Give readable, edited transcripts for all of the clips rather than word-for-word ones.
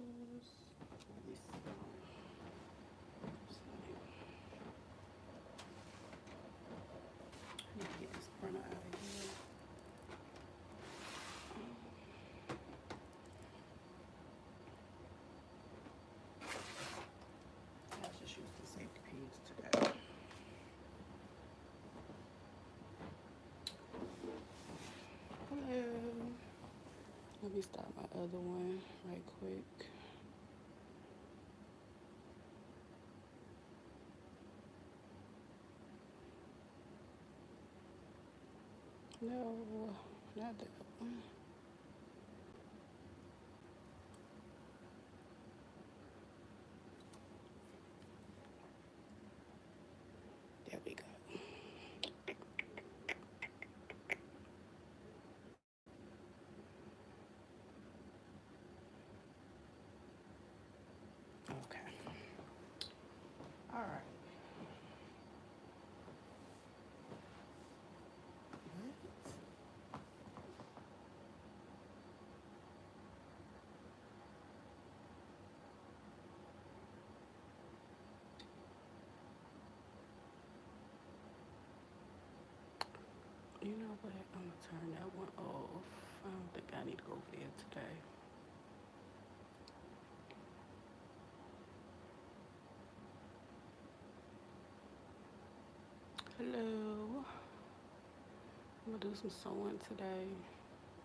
I need to get this printer out of here. I'll just use the safety pins today. Hello. Let me start my other one right quick. No, not that one. There we go. Okay. All right. You know what? I'm gonna turn that one off. I don't think I need to go over there today. Hello. I'm gonna do some sewing today.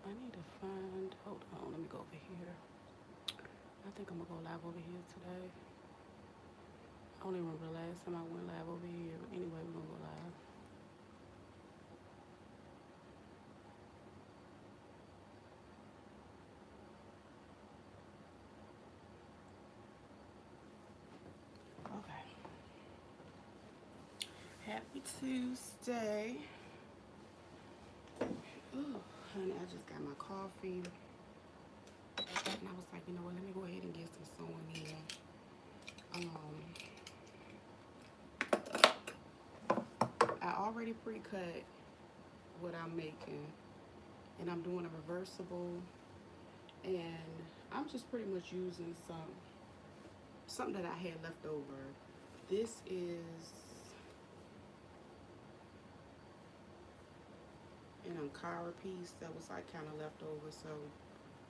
I need to find, hold on, let me go over here. I think I'm gonna go live over here today. I don't even remember the last time I went live over here. But anyway, we're gonna go live. Okay. Happy Tuesday. Ooh, honey, I just got my coffee. And I was like, you know what, let me go ahead and get some sewing in. I already pre-cut what I'm making. And I'm doing a reversible. And I'm just pretty much using something that I had left over. This is an Ankara piece that was like kind of left over, so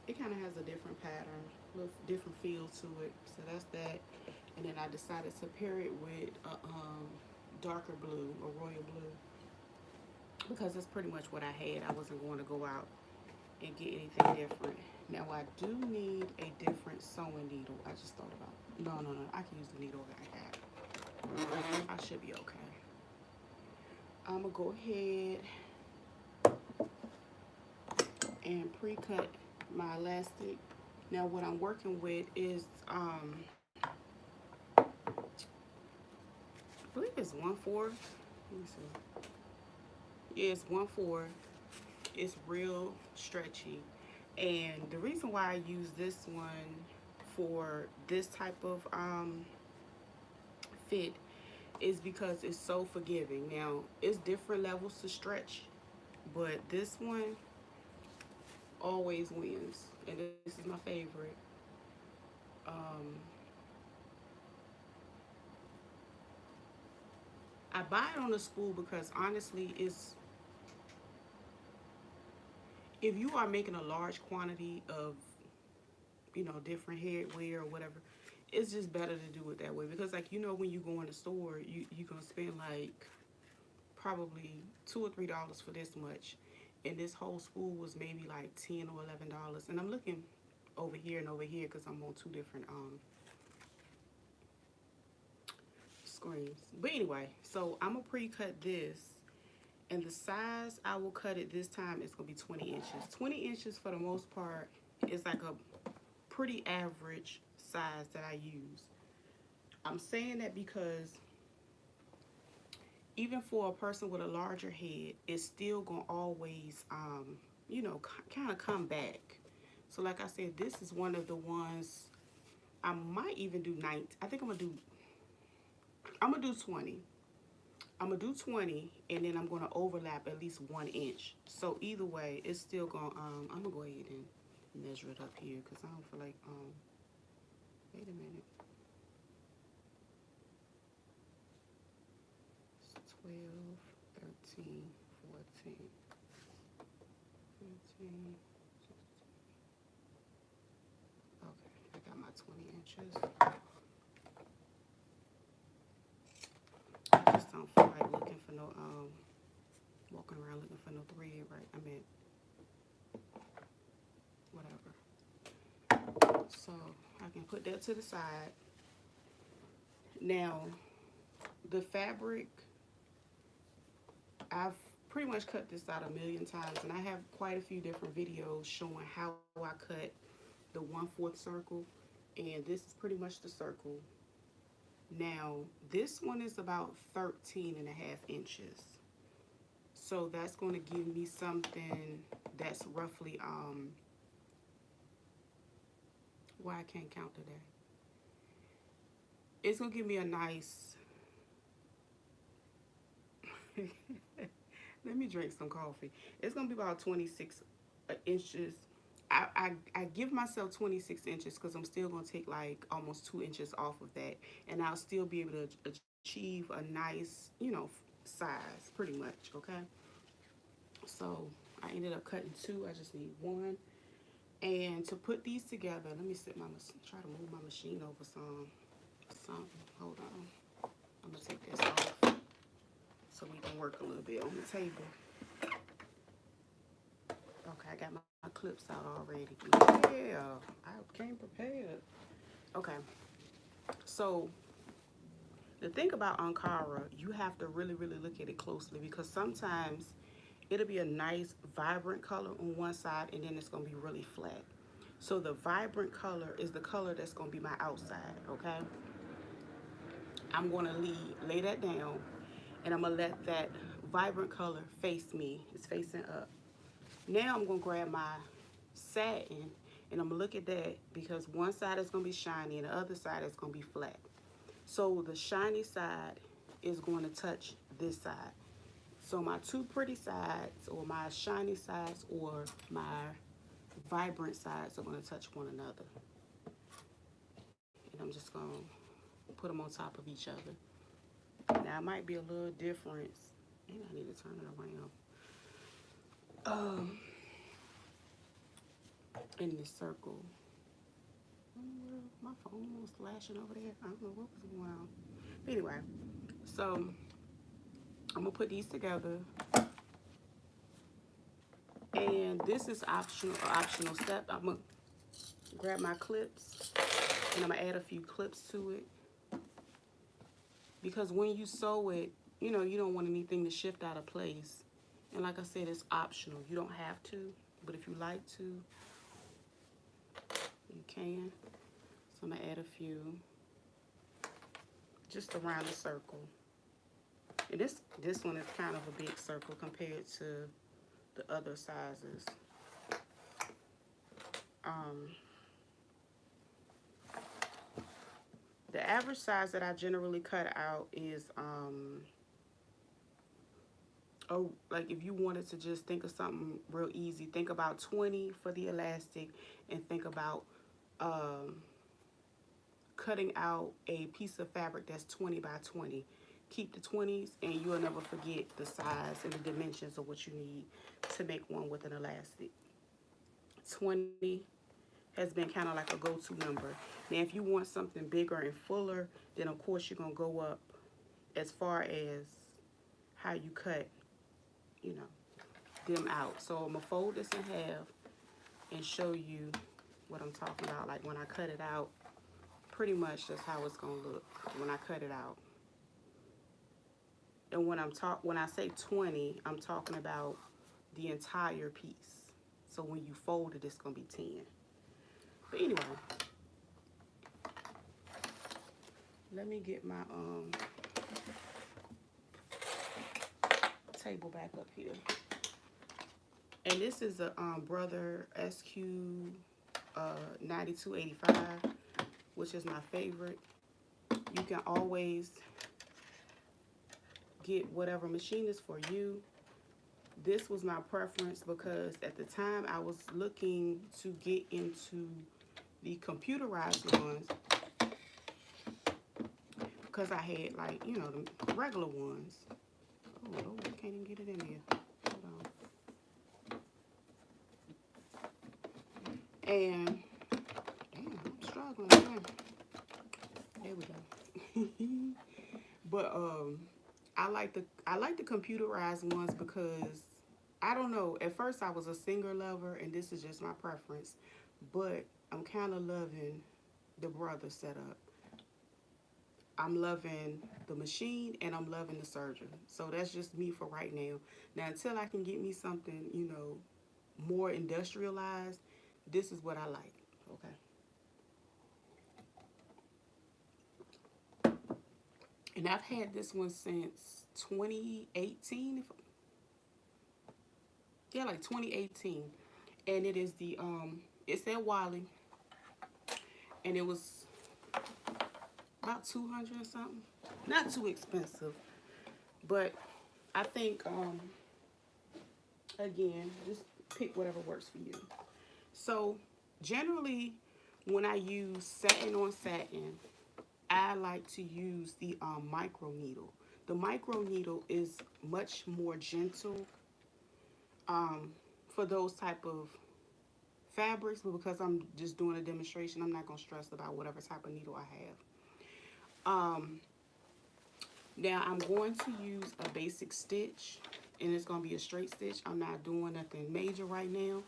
it kind of has a different pattern, a little different feel to it. So that's that. And then I decided to pair it with a darker blue, a royal blue, because that's pretty much what I had. I wasn't going to go out and get anything different. Now I do need a different sewing needle. I just thought about no, I can use the needle that I have. I should be okay. I'm gonna go ahead and pre-cut my elastic. Now what I'm working with is I believe it's 1/4. Let me see. Yeah, it's 1/4. It's real stretchy. And the reason why I use this one for this type of fit is because it's so forgiving. Now, it's different levels to stretch, but this one always wins. And this is my favorite. I buy it on the spool because honestly, if you are making a large quantity of, different headwear or whatever, it's just better to do it that way. Because like, when you go in the store, you're going to spend like probably $2 or $3 for this much. And this whole spool was maybe like $10 or $11. And I'm looking over here and over here because I'm on two different screens. But anyway, so I'm going to pre-cut this. And the size I will cut it this time is going to be 20 inches. 20 inches for the most part is like a pretty average size that I use. I'm saying that because even for a person with a larger head, it's still going to always, kind of come back. So like I said, this is one of the ones I might even do 19. I think I'm going to do 20. I'm going to do 20, and then I'm going to overlap at least 1 inch. So either way, it's still going to, I'm going to go ahead and measure it up here because I don't feel like, Wait a minute. It's 12, 13, 14, 15, 16. Okay, I got my 20 inches. I just don't feel like looking for no, walking around looking for no thread, right? I mean, whatever. So I can put that to the side. Now, the fabric, I've pretty much cut this out a million times, and I have quite a few different videos showing how I cut the 1/4 circle, and this is pretty much the circle. Now, this one is about 13.5 inches. So that's going to give me something that's roughly, why I can't count today. It's going to give me a nice, let me drink some coffee. It's going to be about 26 inches. I give myself 26 inches because I'm still going to take like almost 2 inches off of that. And I'll still be able to achieve a nice, you know, size pretty much, okay? So I ended up cutting 2. I just need 1. And to put these together, let me try to move my machine over some. Hold on. I'm going to take this off so we can work a little bit on the table. Okay, I got my clips out already. Yeah, I came prepared. Okay, so the thing about Ankara, you have to really, really look at it closely because sometimes it'll be a nice, vibrant color on one side and then it's going to be really flat. So the vibrant color is the color that's going to be my outside, okay? I'm going to lay that down and I'm going to let that vibrant color face me. It's facing up. Now I'm going to grab my satin and I'm going to look at that because one side is going to be shiny and the other side is going to be flat. So the shiny side is going to touch this side. So my two pretty sides or my shiny sides or my vibrant sides are going to touch one another. And I'm just going to put them on top of each other. Now it might be a little difference. And I need to turn it around. In this circle. My phone was flashing over there. I don't know what was going on. But anyway, so I'm gonna put these together. And this is optional step. I'm gonna grab my clips and I'm gonna add a few clips to it. Because when you sew it, you know, you don't want anything to shift out of place. And like I said, it's optional. You don't have to, but if you like to, you can. So I'm gonna add a few just around the circle. And this one is kind of a big circle compared to the other sizes. The average size that I generally cut out is like if you wanted to just think of something real easy, think about 20 for the elastic and think about cutting out a piece of fabric that's 20 by 20. Keep the 20s and you'll never forget the size and the dimensions of what you need to make one with an elastic. 20 has been kind of like a go-to number. Now if you want something bigger and fuller, then of course you're going to go up as far as how you cut, you know, them out. So I'm going to fold this in half and show you what I'm talking about. Like when I cut it out, pretty much that's how it's going to look when I cut it out. And when I say 20, I'm talking about the entire piece. So when you fold it, it's going to be 10. But anyway, let me get my table back up here. And this is a Brother SQ 9285, which is my favorite. You can always get whatever machine is for you. This was my preference because at the time I was looking to get into the computerized ones, because I had like, you know, the regular ones. Oh Lord, I can't even get it in there. Hold on. And damn, I'm struggling. Okay. There we go. But I like the computerized ones because I don't know. At first, I was a singer lover, and this is just my preference. But I'm kind of loving the brother setup. I'm loving the machine, and I'm loving the surgeon. So that's just me for right now. Now, until I can get me something, you know, more industrialized, this is what I like. Okay. And I've had this one since 2018. Yeah, like 2018. And it is it's at Wally, and it was about 200 or something. Not too expensive, but I think again, just pick whatever works for you. So generally, when I use satin on satin, I like to use the micro needle. The micro needle is much more gentle for those type of fabrics, but because I'm just doing a demonstration, I'm not gonna stress about whatever type of needle I have. Now I'm going to use a basic stitch, and it's gonna be a straight stitch. I'm not doing nothing major right now.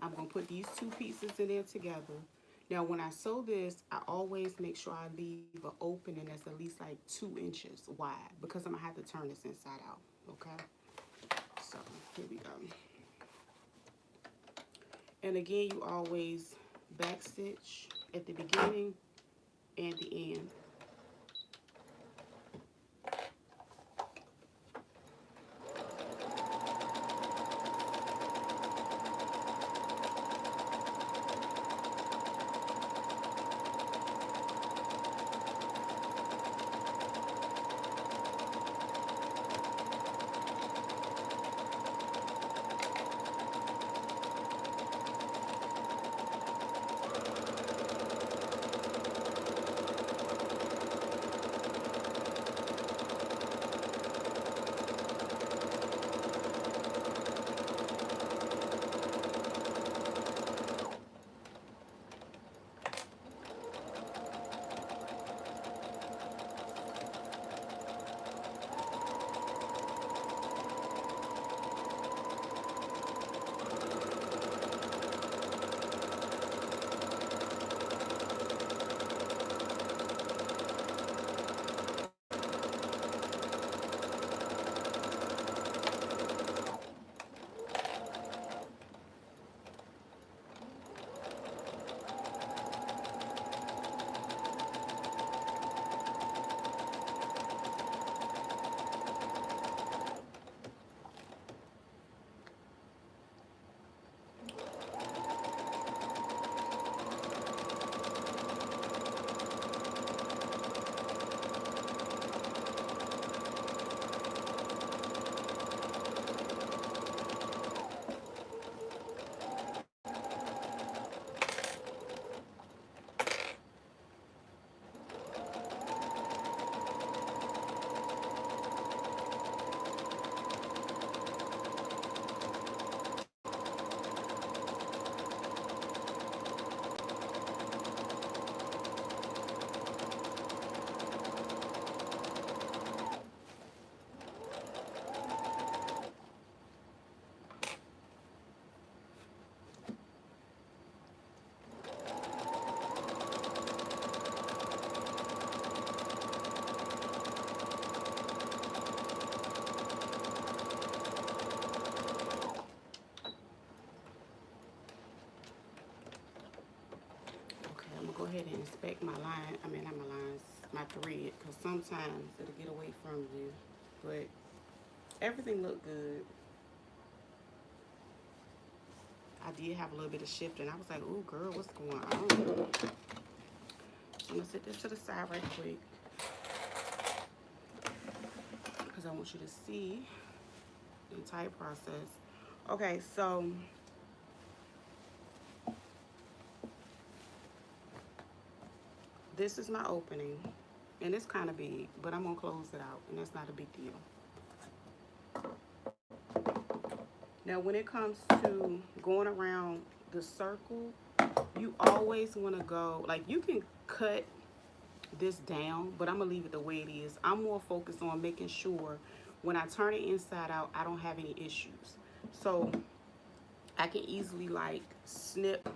I'm gonna put these two pieces in there together. Now when I sew this, I always make sure I leave an opening that's at least like 2 inches wide, because I'm gonna have to turn this inside out, okay? So here we go. And again, you always back stitch at the beginning and the end. Go ahead and inspect my line. I mean, not my lines, my thread, because sometimes it'll get away from you. But everything looked good. I did have a little bit of shifting. I was like, "Ooh, girl, what's going on?" So I'm gonna set this to the side right quick because I want you to see the entire process. Okay, so this is my opening, And it's kind of big, but I'm gonna close it out, and that's not a big deal. Now, when it comes to going around the circle, you always want to go, like, you can cut this down, but I'm gonna leave it the way it is. I'm more focused on making sure when I turn it inside out, I don't have any issues. So I can easily like snip.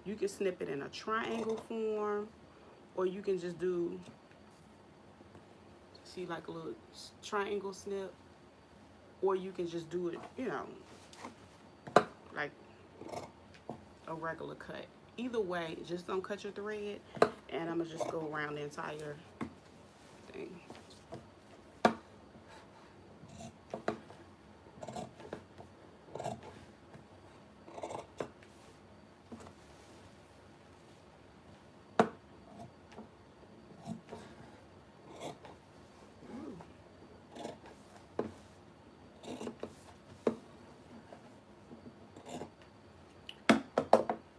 You can snip it in a triangle form, or you can just do, see, like a little triangle snip, or you can just do it, you know, like a regular cut. Either way, just don't cut your thread, and I'm gonna just go around the entire thing.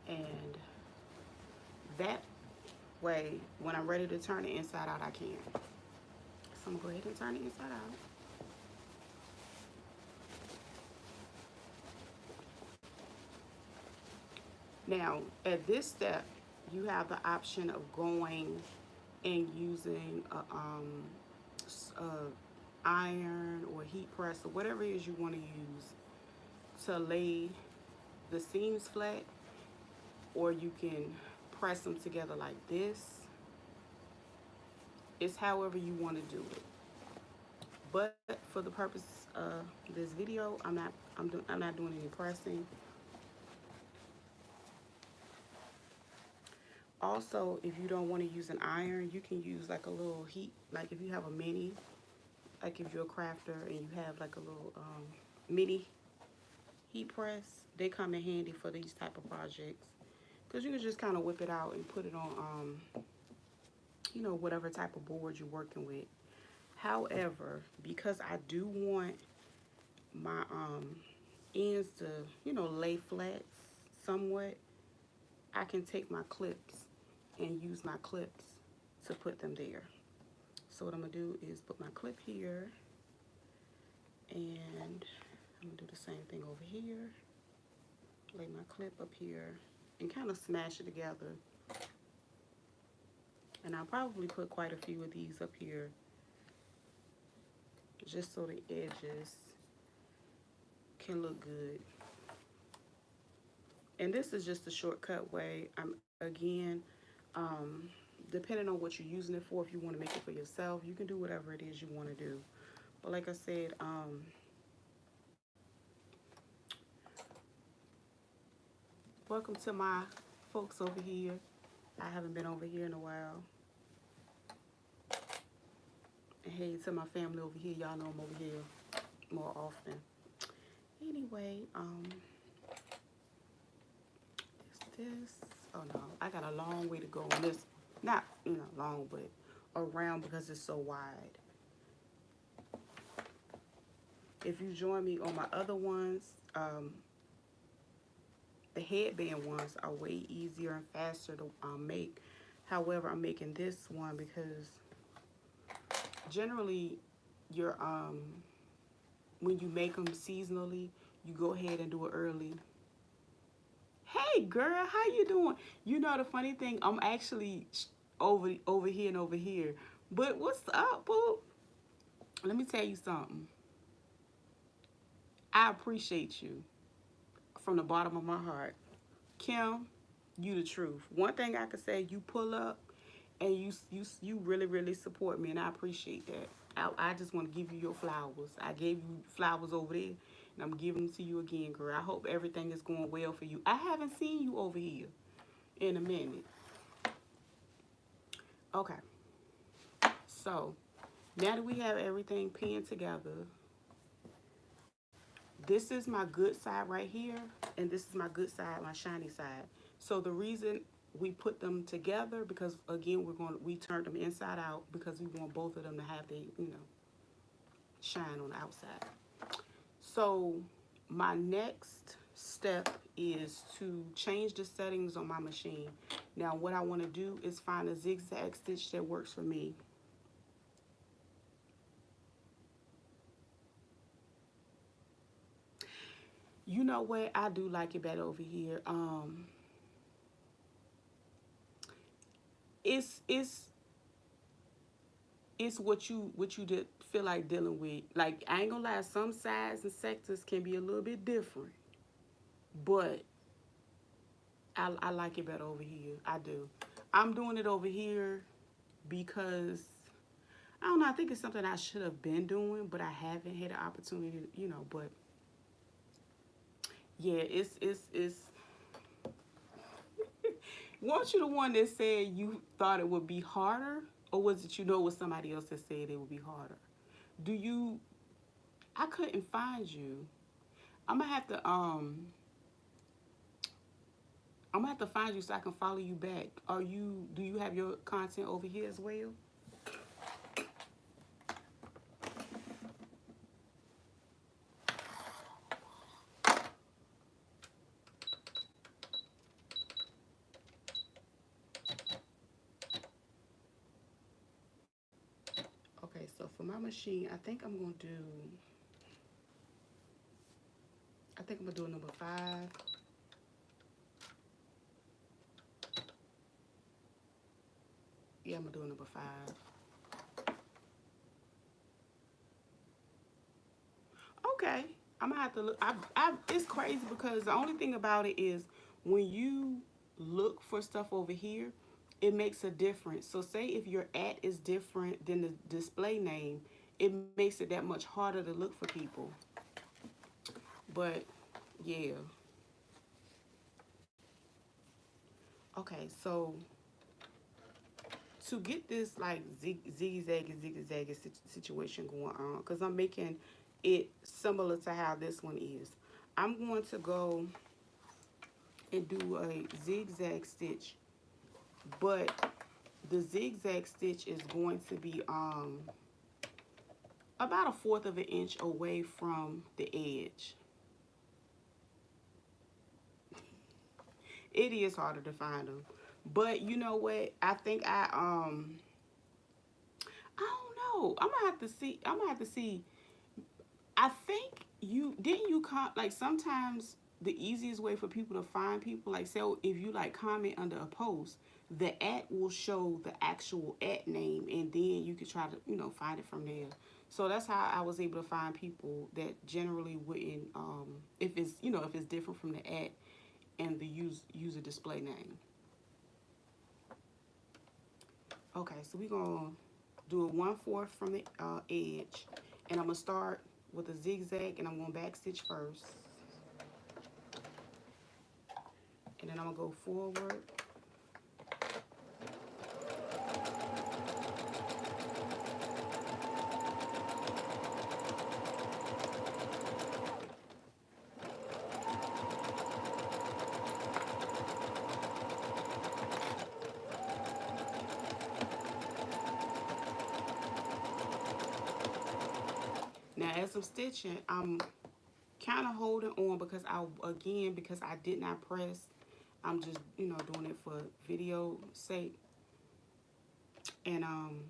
And that way, when I'm ready to turn it inside out, I can. So I'm gonna go ahead and turn it inside out. Now, at this step, you have the option of going and using a iron or heat press or whatever it is you want to use to lay the seams flat, or you can press them together like this. It's however you want to do it. But for the purpose of this video, I'm not doing any pressing. Also, if you don't want to use an iron, you can use like a little heat, like if you have a mini, like if you're a crafter and you have like a little mini heat press, they come in handy for these type of projects, because you can just kind of whip it out and put it on, you know, whatever type of board you're working with. However, because I do want my ends to, you know, lay flat somewhat, I can take my clips and use my clips to put them there. So what I'm gonna do is put my clip here, and I'm gonna do the same thing over here. Lay my clip up here and kind of smash it together. And I'll probably put quite a few of these up here, just so the edges can look good. And this is just a shortcut way. Again, depending on what you're using it for, if you want to make it for yourself, you can do whatever it is you want to do. But like I said, welcome to my folks over here. I haven't been over here in a while. And hey to my family over here. Y'all know I'm over here more often. Anyway, this. Oh no, I got a long way to go on this. Not, you know, long, but around, because it's so wide. If you join me on my other ones, the headband ones are way easier and faster to make. However, I'm making this one because generally you're when you make them seasonally, you go ahead and do it early. Hey girl, how you doing? You know, the funny thing, I'm actually over here and over here. But what's up, boo? Let me tell you something. I appreciate you from the bottom of my heart. Kim, you the truth. One thing I could say, you pull up and you really support me, and I appreciate that. I just want to give you your flowers. I gave you flowers over there, and I'm giving them to you again, girl. I hope everything is going well for you. I haven't seen you over here in a minute. Okay. So, now that we have everything pinned together, this is my good side right here, and this is my good side, my shiny side. So the reason we put them together, because again, we turned them inside out because we want both of them to have the, you know, shine on the outside. So my next step is to change the settings on my machine. Now what I want to do is find a zigzag stitch that works for me. You know what? I do like it better over here. It's it's it's what you did feel like dealing with. Like, I ain't gonna lie, some sides and sectors can be a little bit different, but I like it better over here. I do. I'm doing it over here because I don't know. I think it's something I should have been doing, but I haven't had the opportunity. But yeah, it's. Weren't you the one that said you thought it would be harder, or was it it was somebody else that said it would be harder? Do you? I couldn't find you. I'm gonna have to I'm gonna have to find you so I can follow you back. Do you have your content over here as well? Okay, so for my machine, I think I'm gonna do a number 5. Yeah, I'm gonna do a number 5. Okay, I'm gonna have to look. It's crazy because the only thing about it is when you look for stuff over here, it makes a difference. So say if your @ is different than the display name, it makes it that much harder to look for people. But yeah. Okay, so to get this like zigzag situation going on, because I'm making it similar to how this one is, I'm going to go and do a zigzag stitch, but the zigzag stitch is going to be about 1/4 of an inch away from the edge. It is harder to find them, but you know what? I think I don't know. I'm gonna have to see. I think you like sometimes the easiest way for people to find people, like, say if you like comment under a post, the @ will show the actual @ name, and then you could try to find it from there. So that's how I was able to find people that generally wouldn't if it's if it's different from the @ and the user display name. Okay, so we're gonna do a 1/4 from the edge, and I'm gonna start with a zigzag, and I'm going to back stitch first, and then I'm going to go forward, now as I'm stitching, I'm kind of holding on because I did not press. I'm just doing it for video sake, and I'm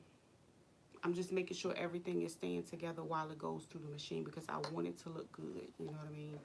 just making sure everything is staying together while it goes through the machine because I want it to look good. You know what I mean?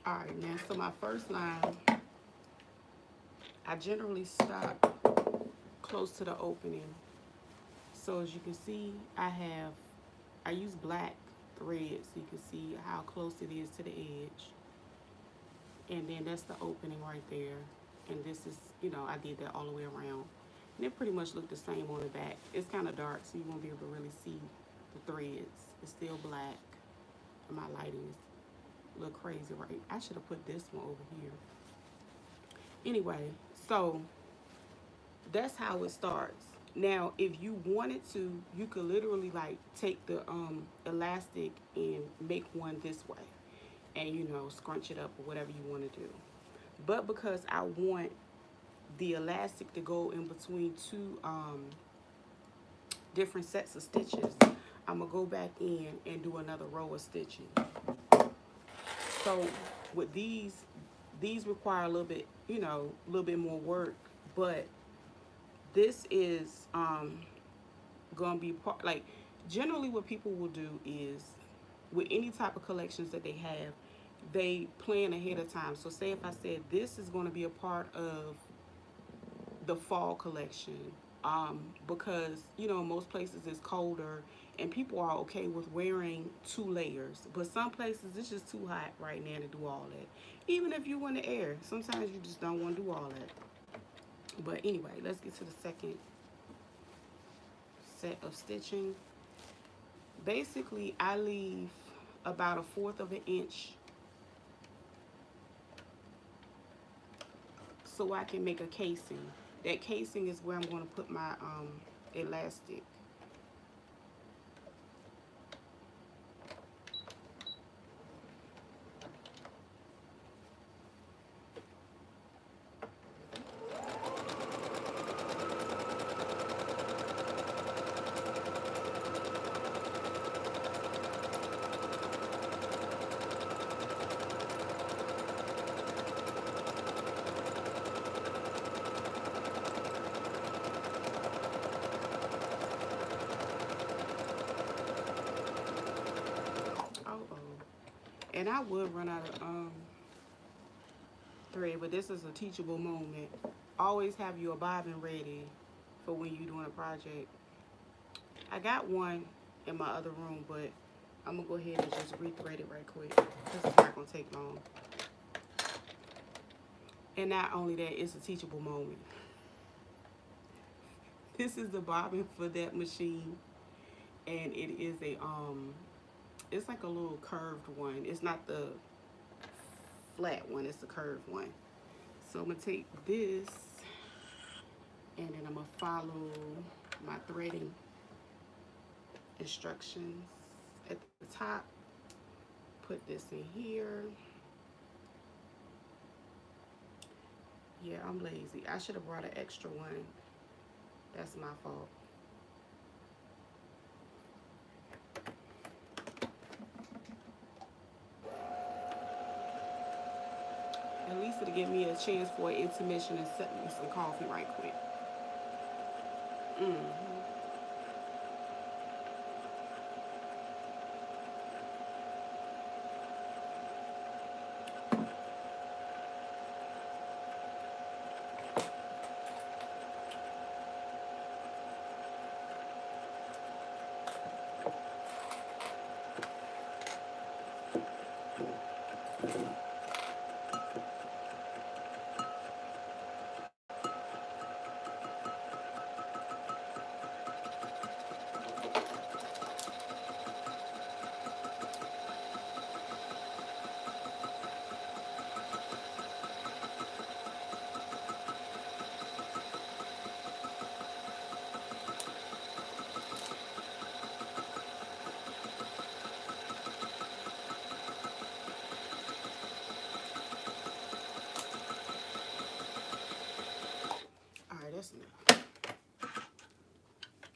All right, now, so my first line, I generally stop close to the opening. So as you can see, I use black thread so you can see how close it is to the edge. And then that's the opening right there. And this is, I did that all the way around. And it pretty much looked the same on the back. It's kind of dark, so you won't be able to really see the threads. It's still black. And my lighting is a little crazy, right? I should have put this one over here. Anyway, so that's how it starts. Now, if you wanted to, you could literally like take the elastic and make one this way and, scrunch it up or whatever you want to do. But because I want the elastic to go in between two different sets of stitches, I'm going to go back in and do another row of stitching. So with these require a little bit, a little bit more work, but this is gonna be part, like, generally what people will do is with any type of collections that they have, they plan ahead of time. So say if I said this is going to be a part of the fall collection, because most places it's colder and people are okay with wearing 2 layers, but some places it's just too hot right now to do all that. Even if you in the air, sometimes you just don't want to do all that. But anyway, let's get to the second set of stitching. Basically, I leave about 1/4 of an inch so I can make a casing. That casing is where I'm going to put my elastic. And I would run out of thread, but this is a teachable moment. Always have your bobbin ready for when you're doing a project. I got one in my other room, but I'm gonna go ahead and just rethread it right quick. This is not gonna take long. And not only that, it's a teachable moment. This is the bobbin for that machine, and it is a it's like a little curved one. It's not the flat one, it's the curved one. So I'm gonna take this and then I'm gonna follow my threading instructions at the top. Put this in here. Yeah, I'm lazy. I should have brought an extra one. That's my fault. At least it'll give me a chance for an intermission and set me some coffee right quick. That's enough.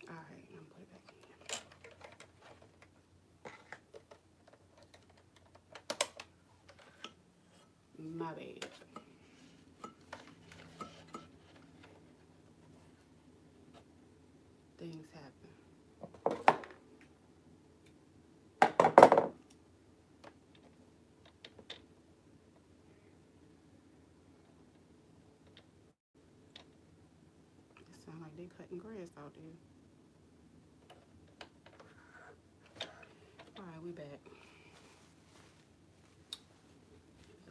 All right, I'm gonna put it back in. My bad. Things happen. They cutting grass out there. All right, we back.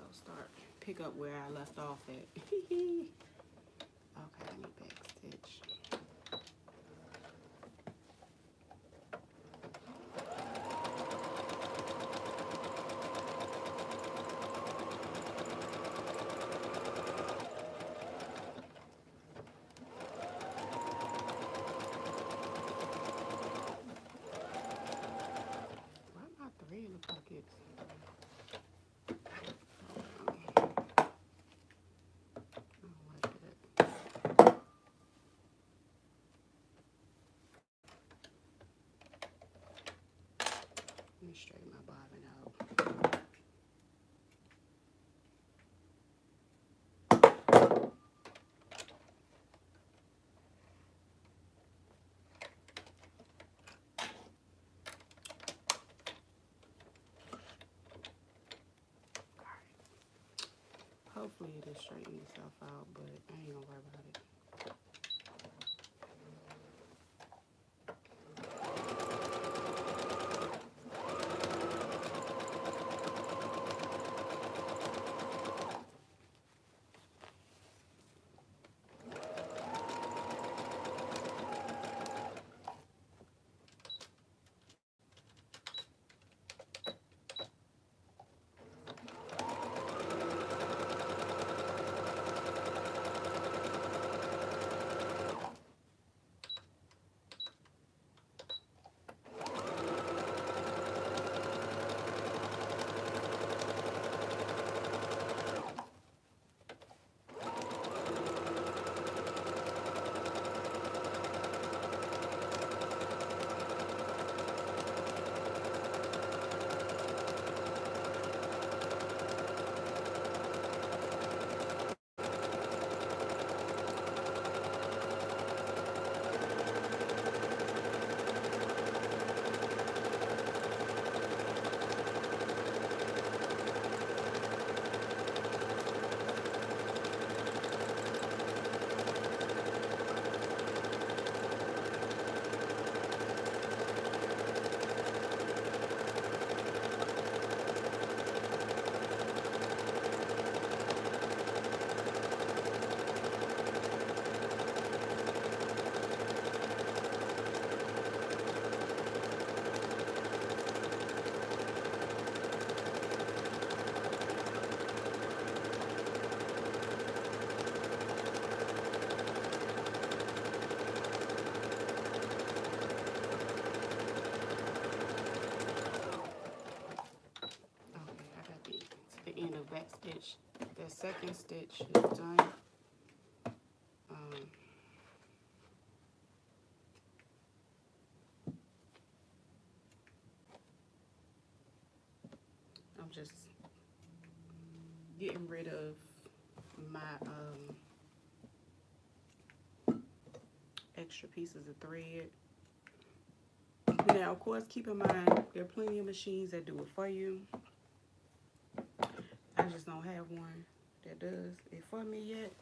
I'll start pick up where I left off at. Okay, I need back stitch. Why am I three in the pockets? Let me straighten my bobbin out. Hopefully it'll straighten itself out, but I ain't gonna worry about it. End of back stitch. That second stitch is done. I'm just getting rid of my extra pieces of thread. Now, of course, keep in mind there are plenty of machines that do it for you. I just don't have one that does it for me yet.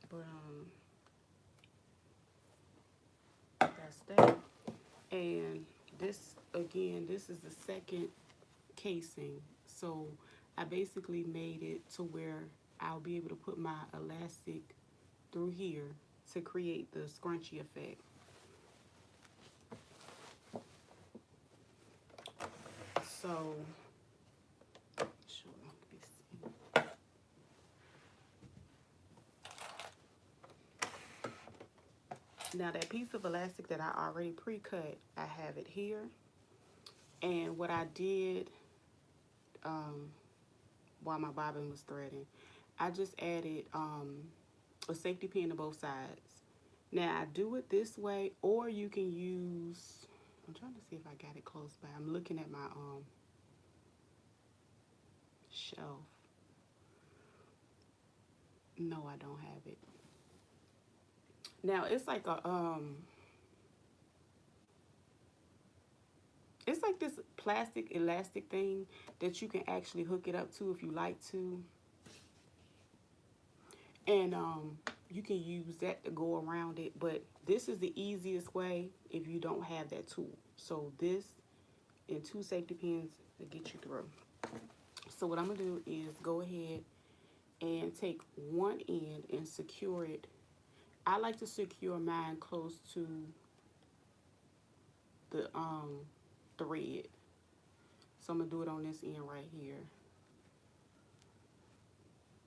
But that's that. And this, again, this is the second casing. So I basically made it to where I'll be able to put my elastic through here to create the scrunchy effect. So, now that piece of elastic that I already pre-cut, I have it here. And what I did while my bobbin was threading, I just added a safety pin to both sides. Now I do it this way, or you can use, I'm trying to see if I got it close by. I'm looking at my shelf. No, I don't have it. Now it's like a it's like this plastic elastic thing that you can actually hook it up to if you like to. And you can use that to go around it, but this is the easiest way if you don't have that tool. So this and 2 safety pins to get you through. So what I'm gonna do is go ahead and take one end and secure it. I like to secure mine close to the thread. So I'm gonna do it on this end right here.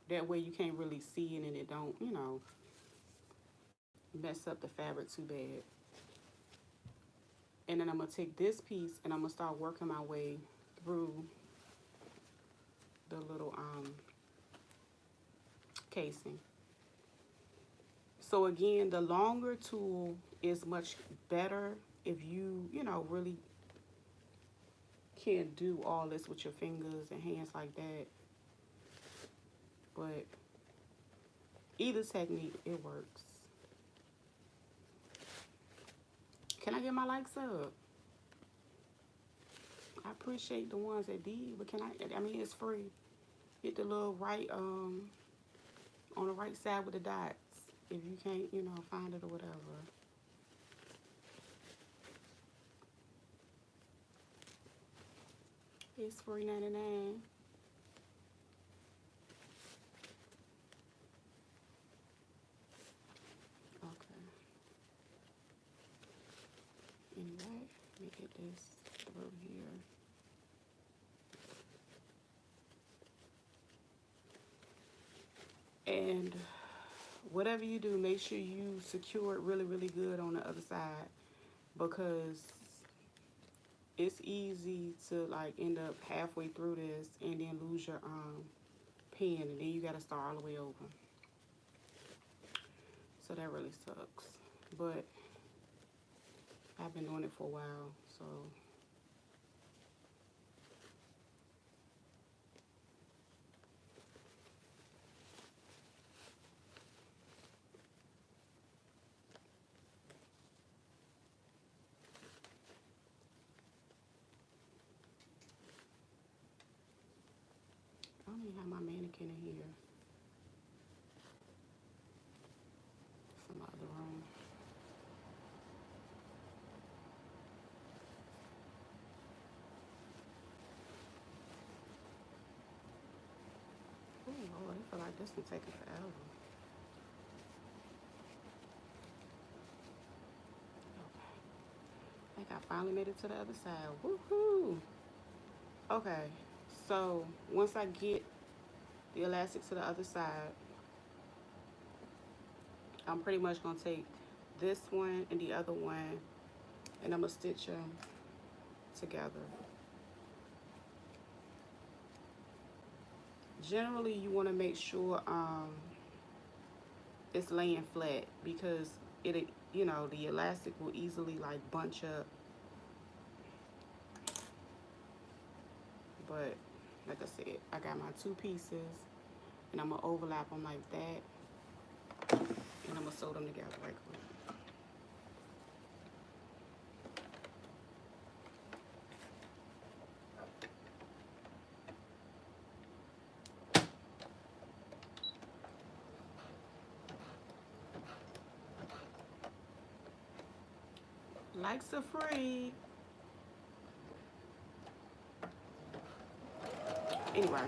That way you can't really see it and it don't, mess up the fabric too bad. And then I'm gonna take this piece and I'm gonna start working my way through the little casing. So again, the longer tool is much better if you really can't do all this with your fingers and hands like that. But either technique, it works. Can I get my likes up? I appreciate the ones that did, but I mean, it's free. Hit the little right, on the right side with the dots if you can't, find it or whatever. It's free 99. Okay. Anyway, let me get this through here. And whatever you do, make sure you secure it really, really good on the other side, because it's easy to like end up halfway through this and then lose your pen, and then you got to start all the way over. So that really sucks. But I've been doing it for a while, so I don't even have my mannequin in here. It's in my other room. Oh Lord, I feel like this is taking forever. Okay. I think I finally made it to the other side. Woohoo! Okay, so once I get the elastic to the other side, I'm pretty much gonna take this one and the other one, and I'm gonna stitch them together. Generally, you want to make sure it's laying flat, because the elastic will easily like bunch up. But like I said, I got my 2 pieces and I'm gonna overlap them like that, and I'm gonna sew them together right quick. Likes are free. Anyway.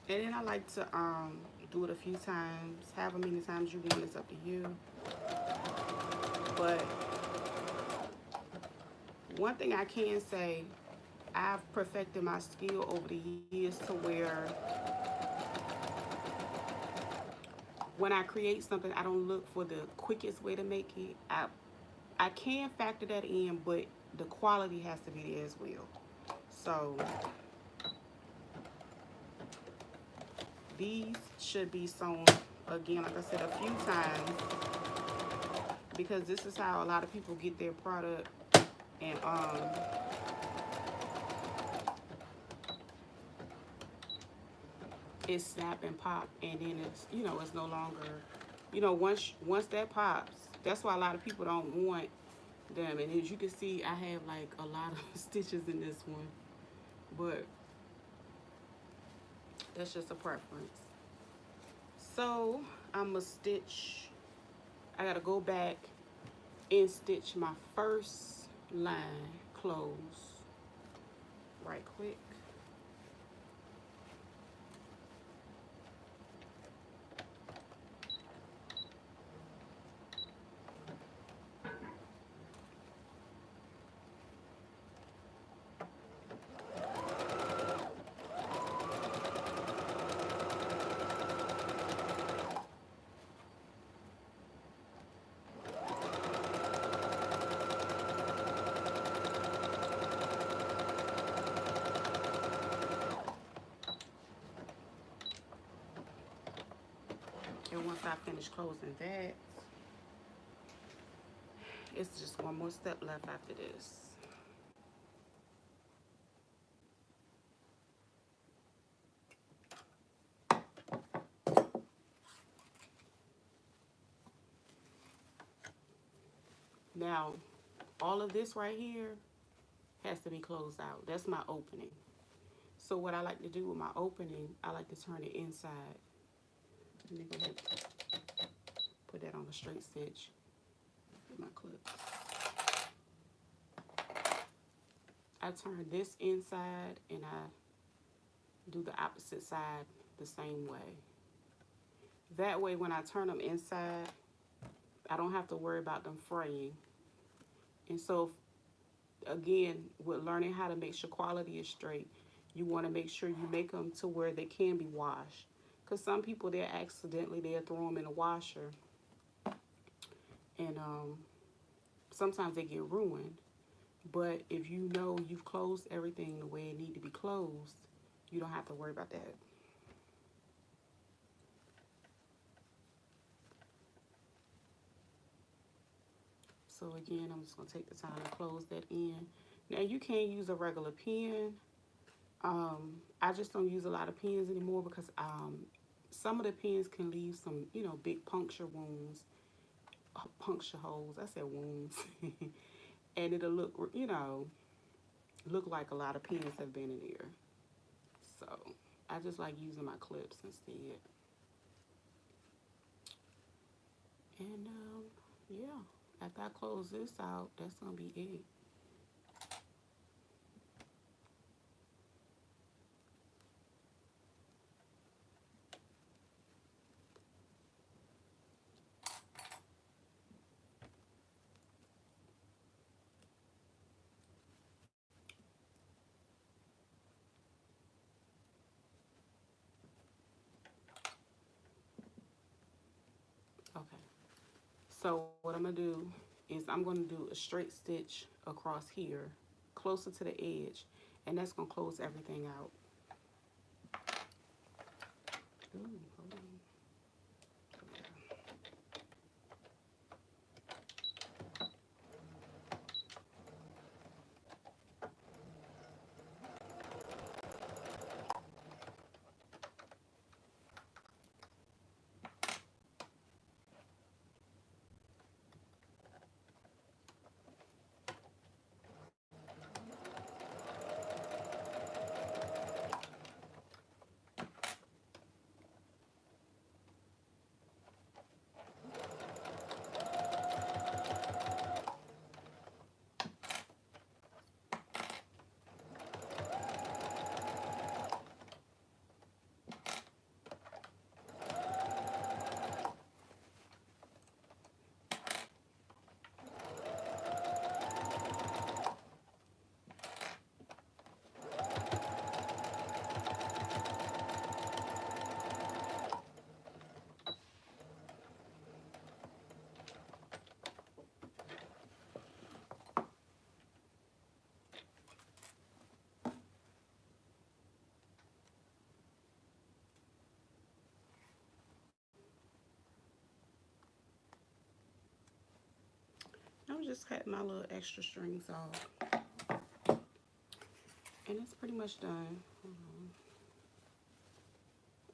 And then I like to do it a few times. However many times you want, it's up to you. But one thing I can say, I've perfected my skill over the years to where when I create something, I don't look for the quickest way to make it. I can factor that in, but the quality has to be there as well. So these should be sewn again, like I said, a few times, because this is how a lot of people get their product. And it snap and pop, and then it's it's no longer once that pops. That's why a lot of people don't want them. And as you can see, I have like a lot of stitches in this one, but That's just a preference. So I'm gonna stitch. I gotta go back and stitch my first line close right quick. And once I finish closing that, it's just one more step left after this. Now, all of this right here has to be closed out. That's my opening. So what I like to do with my opening, I like to turn it inside. And then go ahead and put that on a straight stitch with my clips. I turn this inside and I do the opposite side the same way. That way when I turn them inside, I don't have to worry about them fraying. And so again, with learning how to make sure quality is straight, you want to make sure you make them to where they can be washed. Because some people, they'll throw them in a washer. And sometimes they get ruined. But if you know you've closed everything the way it needs to be closed, you don't have to worry about that. So again, I'm just going to take the time to close that in. Now you can use a regular pen. I just don't use a lot of pens anymore because some of the pens can leave some, big puncture wounds, puncture holes. I said wounds. And it'll look, look like a lot of pens have been in here. So I just like using my clips instead. And yeah, after I close this out, that's going to be it. Okay. So what I'm going to do is I'm going to do a straight stitch across here, closer to the edge, and that's going to close everything out. Ooh, hold on. I'm just cutting my little extra strings off. And it's pretty much done.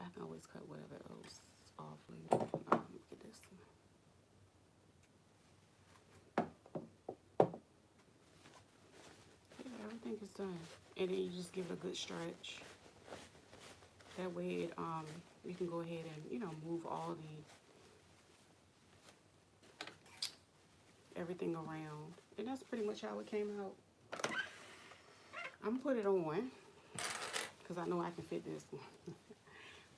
I can always cut whatever else off later. Look at this one. Yeah, everything is done. And then you just give it a good stretch. That way you can go ahead and, move all everything around. And that's pretty much how it came out. I'm gonna put it on because I know I can fit this one.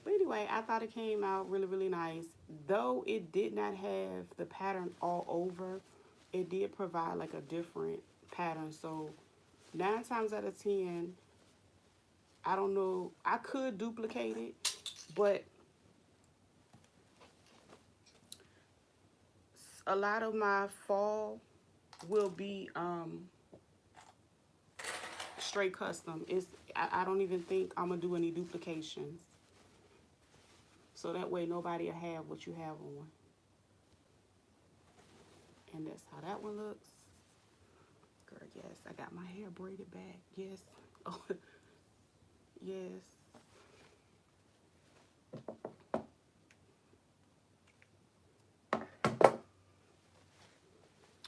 But anyway, I thought it came out really, really nice. Though it did not have the pattern all over, it did provide like a different pattern. So 9 times out of 10, I don't know, I could duplicate it, but a lot of my fall will be straight custom. I don't even think I'm gonna do any duplications. So that way nobody will have what you have on. And that's how that one looks. Girl, yes, I got my hair braided back. Yes. Oh, yes.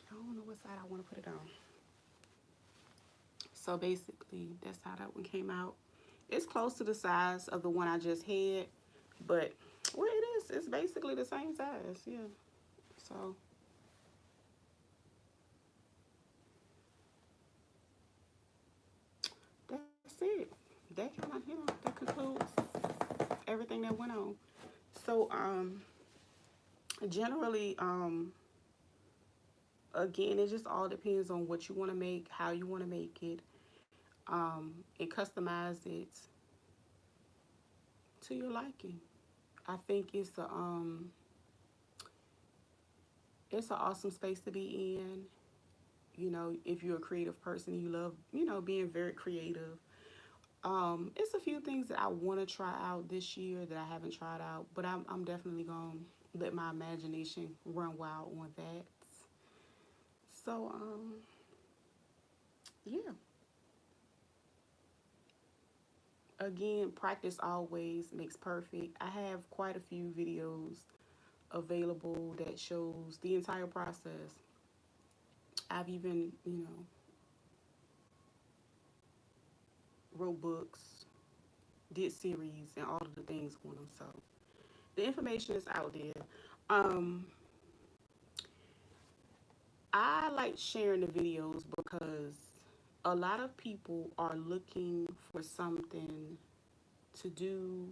I don't know what side I want to put it on. So basically, that's how that one came out. It's close to the size of the one I just had, but well, it is. It's basically the same size, yeah. So that's it. That kind of, that concludes everything that went on. So generally, again, it just all depends on what you want to make, how you want to make it, and customize it to your liking. I think it's an awesome space to be in. If you're a creative person, you love, being very creative. It's a few things that I want to try out this year that I haven't tried out, but I'm definitely going to let my imagination run wild on that. So, yeah. Again, practice always makes perfect. I have quite a few videos available that shows the entire process. I've even, wrote books, did series, and all of the things on them. So the information is out there. Um, I like sharing the videos because a lot of people are looking for something to do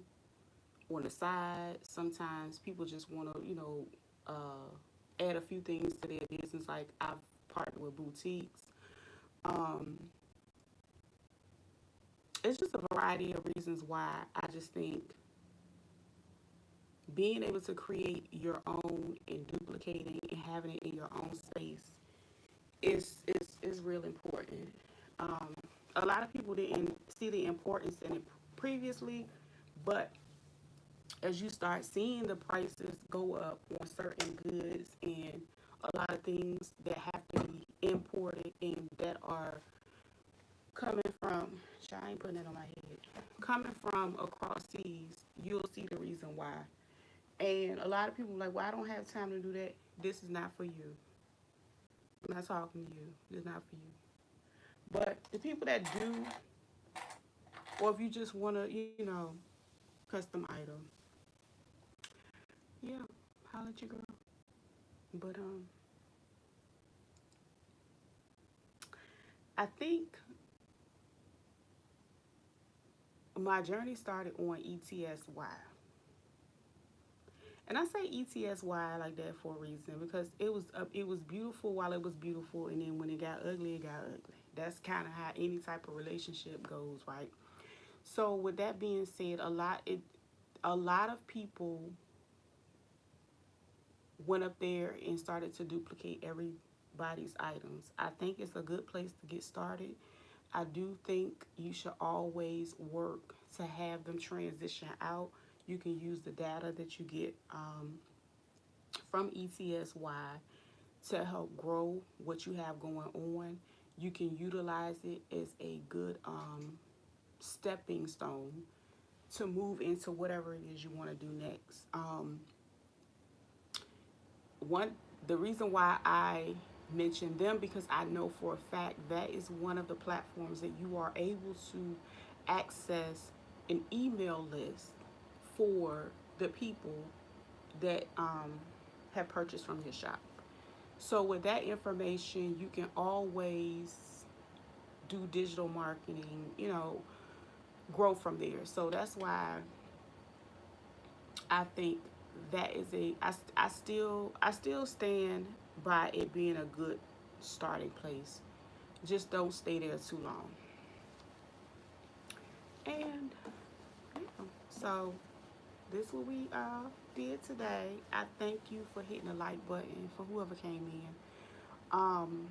on the side. Sometimes people just want to, add a few things to their business. Like I've partnered with boutiques. Um, it's just a variety of reasons why I just think being able to create your own and duplicating and having it in your own space is real important. Um, a lot of people didn't see the importance in it previously, but as you start seeing the prices go up on certain goods and a lot of things that have to be imported and that are coming from, I ain't putting it on my head, coming from across seas, you'll see the reason why. And a lot of people are like, well, I don't have time to do that. This is not for you. I'm not talking to you. It's not for you. But the people that do, or if you just want to, custom item, yeah, holla at your girl. But I think my journey started on ETSY. And I say ETSY like that for a reason because it was beautiful while it was beautiful, and then when it got ugly, it got ugly. That's kind of how any type of relationship goes, right? So with that being said, a lot of people went up there and started to duplicate everybody's items. I think it's a good place to get started. I do think you should always work to have them transition out. You can use the data that you get from ETSY to help grow what you have going on. You can utilize it as a good stepping stone to move into whatever it is you want to do next. One The reason why I mention them because I know for a fact that is one of the platforms that you are able to access an email list for the people that have purchased from his shop. So with that information, you can always do digital marketing, grow from there. So that's why I think that is I still stand by it being a good starting place. Just don't stay there too long. And yeah, so this is what we did today. I thank you for hitting the like button for whoever came in. Um,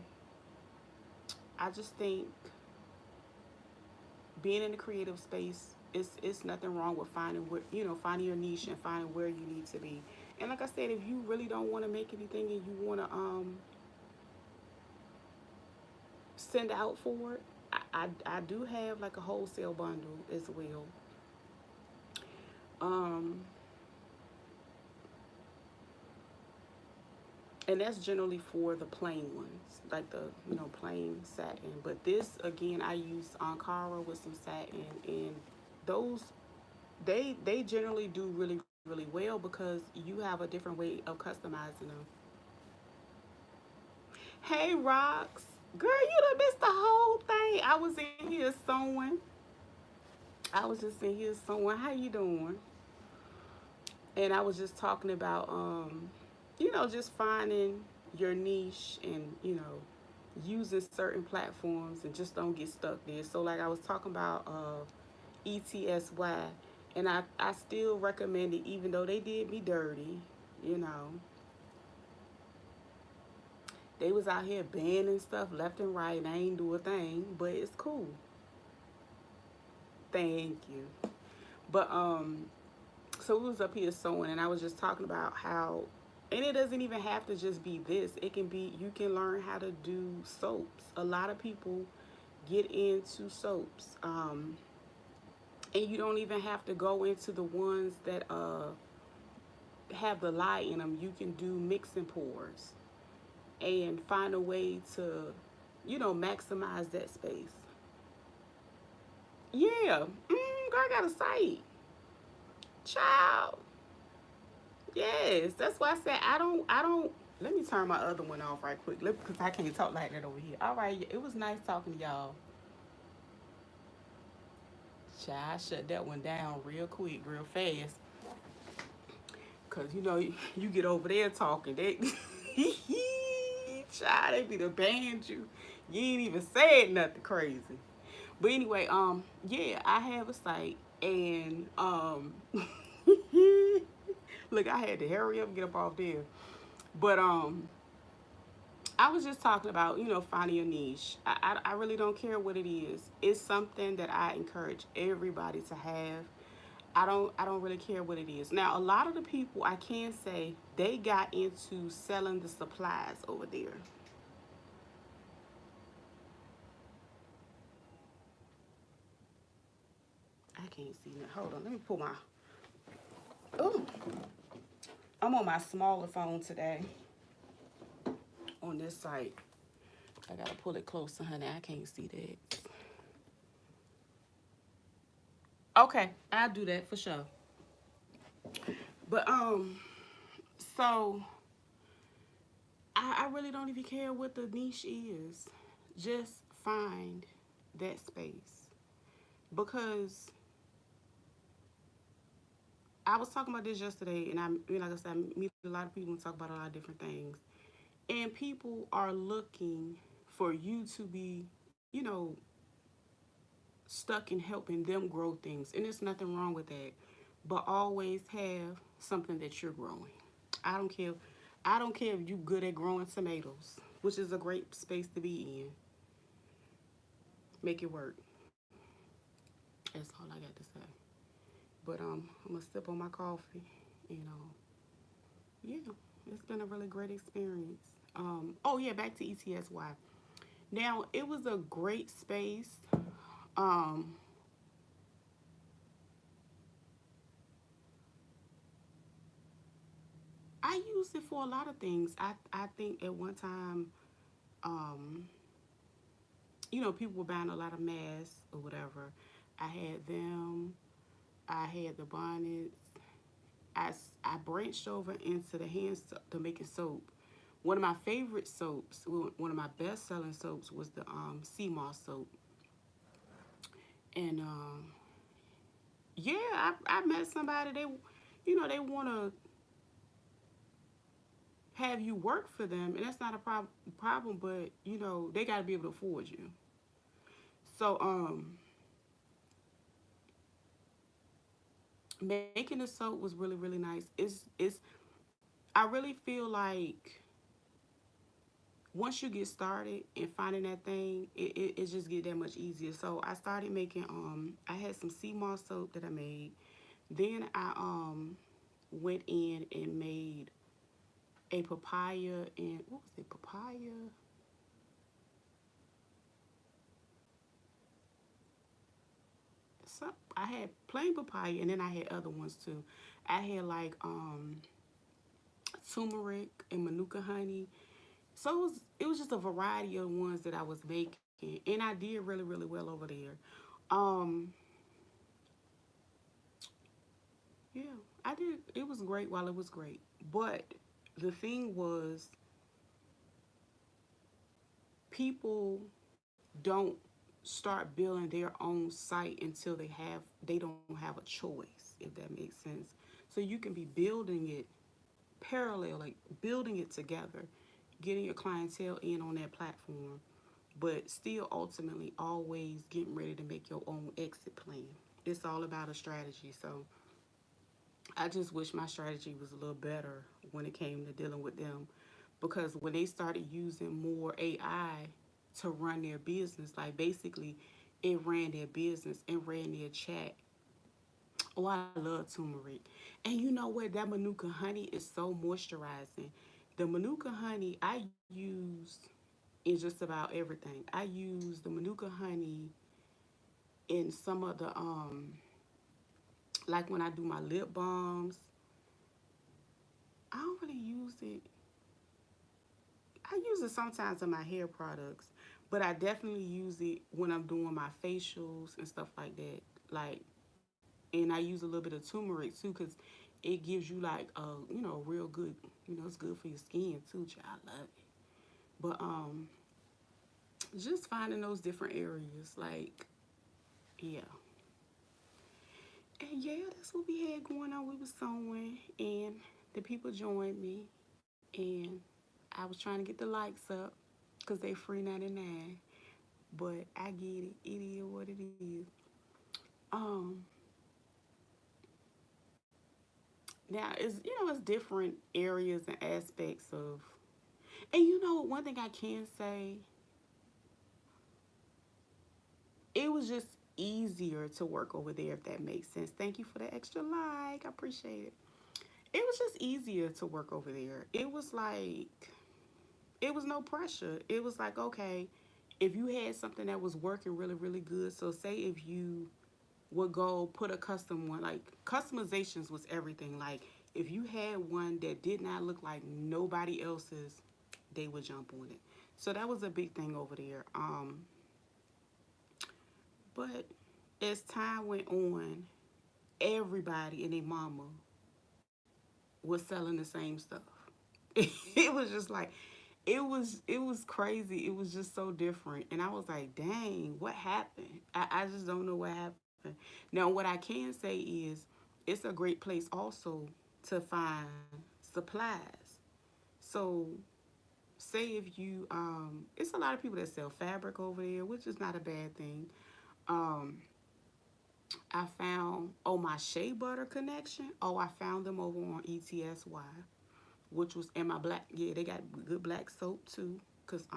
I just think being in the creative space, it's nothing wrong with finding where finding your niche and finding where you need to be. And like I said, if you really don't want to make anything and you want to send out for it, I do have like a wholesale bundle as well. Um, and that's generally for the plain ones, like the plain satin. But this again, I use Ankara with some satin, and those they generally do really well because you have a different way of customizing them. Hey, Rocks, girl, you done missed the whole thing. I was in here sewing. I was just in here sewing. How you doing? And I was just talking about just finding your niche and using certain platforms and just don't get stuck there. So like I was talking about ETSY, and I still recommend it even though they did me dirty. You know, they was out here banning stuff left and right, and I ain't do a thing, but it's cool. Thank you. But so we was up here sewing, and I was just talking about how, and it doesn't even have to just be this. It can be, you can learn how to do soaps. A lot of people get into soaps, and you don't even have to go into the ones that have the lye in them. You can do mix and pours and find a way to, maximize that space. Yeah, girl, I got a site, child. Yes, that's why I said I don't. Let me turn my other one off right quick, because I can't talk like that over here. All right, it was nice talking to y'all. Child, I shut that one down real quick, real fast, cause you get over there talking. They, child, they be the banned you. You ain't even said nothing crazy. But anyway, yeah, I have a site, and look, I had to hurry up and get up off there. But I was just talking about, finding your niche. I really don't care what it is. It's something that I encourage everybody to have. I don't really care what it is. Now, a lot of the people, I can say, they got into selling the supplies over there. I can't see that. Hold on, let me pull my. Oh, I'm on my smaller phone today on this site. I gotta pull it closer, honey. I can't see that. Okay, I'll do that for sure. But so I really don't even care what the niche is. Just find that space. Because I was talking about this yesterday, and like I said, I meet a lot of people and talk about a lot of different things. And people are looking for you to be, stuck in helping them grow things. And there's nothing wrong with that. But always have something that you're growing. I don't care. I don't care if you're good at growing tomatoes, which is a great space to be in. Make it work. That's all I got to say. But I'm gonna sip on my coffee. Yeah, it's been a really great experience. Oh yeah, back to ETSY. Now it was a great space. Um, I used it for a lot of things. I think at one time, um, people were buying a lot of masks or whatever. I had them. I had the bonnets. I branched over into the to making soap. One of my favorite soaps, one of my best selling soaps was the sea moss soap. And yeah, I met somebody. They want to have you work for them, and that's not a problem. But they got to be able to afford you. So making the soap was really really nice. It's I really feel like once you get started and finding that thing, it just get that much easier. So I started making I had some sea moss soap that I made. Then I went in and made a papaya and what was it? Papaya. So I had plain papaya and then I had other ones too. I had like turmeric and manuka honey. So it was just a variety of ones that I was making, and I did really really well over there. Um, yeah, I did. It was great while it was great, but the thing was, people don't start building their own site until they don't have a choice, if that makes sense. So you can be building it parallel, like building it together, getting your clientele in on that platform, but still ultimately always getting ready to make your own exit plan. It's all about a strategy. So I just wish my strategy was a little better when it came to dealing with them, because when they started using more AI to run their business, like basically it ran their business and ran their chat. Oh, I love turmeric. And you know what? That Manuka honey is so moisturizing. The Manuka honey I use in just about everything. I use the Manuka honey in some of the like when I do my lip balms. I don't really use it. I use it sometimes in my hair products, but I definitely use it when I'm doing my facials and stuff like that. Like, and I use a little bit of turmeric too, cause it gives you like real good. It's good for your skin too. Child, I love it. But just finding those different areas, like yeah, and yeah, that's what we had going on. We was sewing, and the people joined me, and I was trying to get the likes up, cause they free 99. But I get it. It is what it is. Um, Now it's different areas and aspects of, and one thing I can say, it was just easier to work over there, if that makes sense. Thank you for the extra like. I appreciate it. It was just easier to work over there. It was no pressure. It was like, okay, if you had something that was working really, really good, so say if you would go put a custom one, like customizations was everything. Like if you had one that did not look like nobody else's, they would jump on it. So that was a big thing over there. But as time went on, everybody and their mama was selling the same stuff. It was just like it was crazy. It was just so different. And I was like, dang, what happened? I just don't know what happened. Now what I can say is it's a great place also to find supplies. So say if you it's a lot of people that sell fabric over there, which is not a bad thing. Um I found my shea butter connection. Oh, I found them over on ETSY, which was in my black. Yeah, they got good black soap too. Cause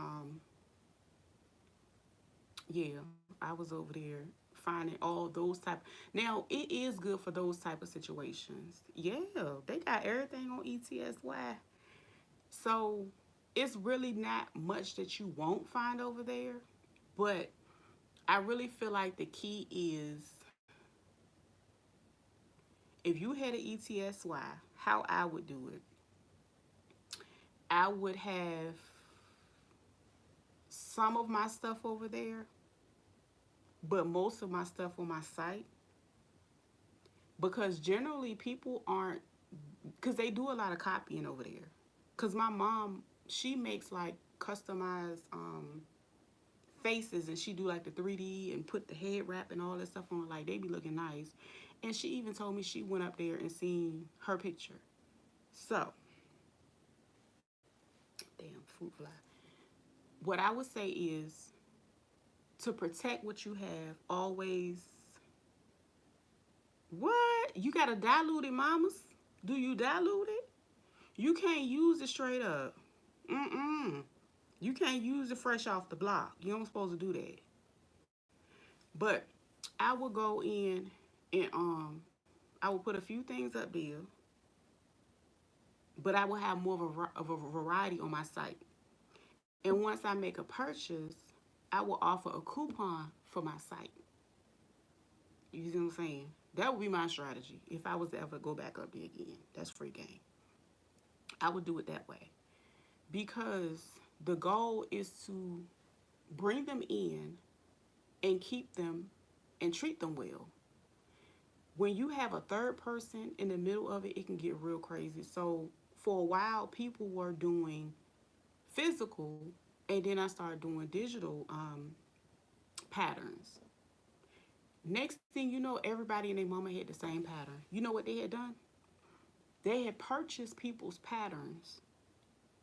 yeah, I was over there finding all those type. Now it is good for those type of situations. Yeah, they got everything on ETSY. So it's really not much that you won't find over there, but I really feel like the key is if you had an ETSY, how I would do it, I would have some of my stuff over there, but most of my stuff on my site. because generally people aren't, because they do a lot of copying over there. Because my mom, she makes like customized faces, and she do like the 3D and put the head wrap and all that stuff on. Like they be looking nice. And she even told me she went up there and seen her picture. So, damn fruit fly. What I would say is to protect what you have, always, what? You gotta dilute it, mamas? Do you dilute it? You can't use it straight up. Mm-mm. You can't use it fresh off the block. You don't supposed to do that. But I will go in and I will put a few things up there, but I will have more of a variety on my site. And once I make a purchase, I will offer a coupon for my site. You see what I'm saying? That would be my strategy if I was to ever go back up there again. That's free game. I would do it that way because the goal is to bring them in and keep them and treat them well. When you have a third person in the middle of it, it can get real crazy. So for a while, people were doing physical, and then I started doing digital patterns. Next thing you know, everybody and their mama had the same pattern. You know what they had done? They had purchased people's patterns,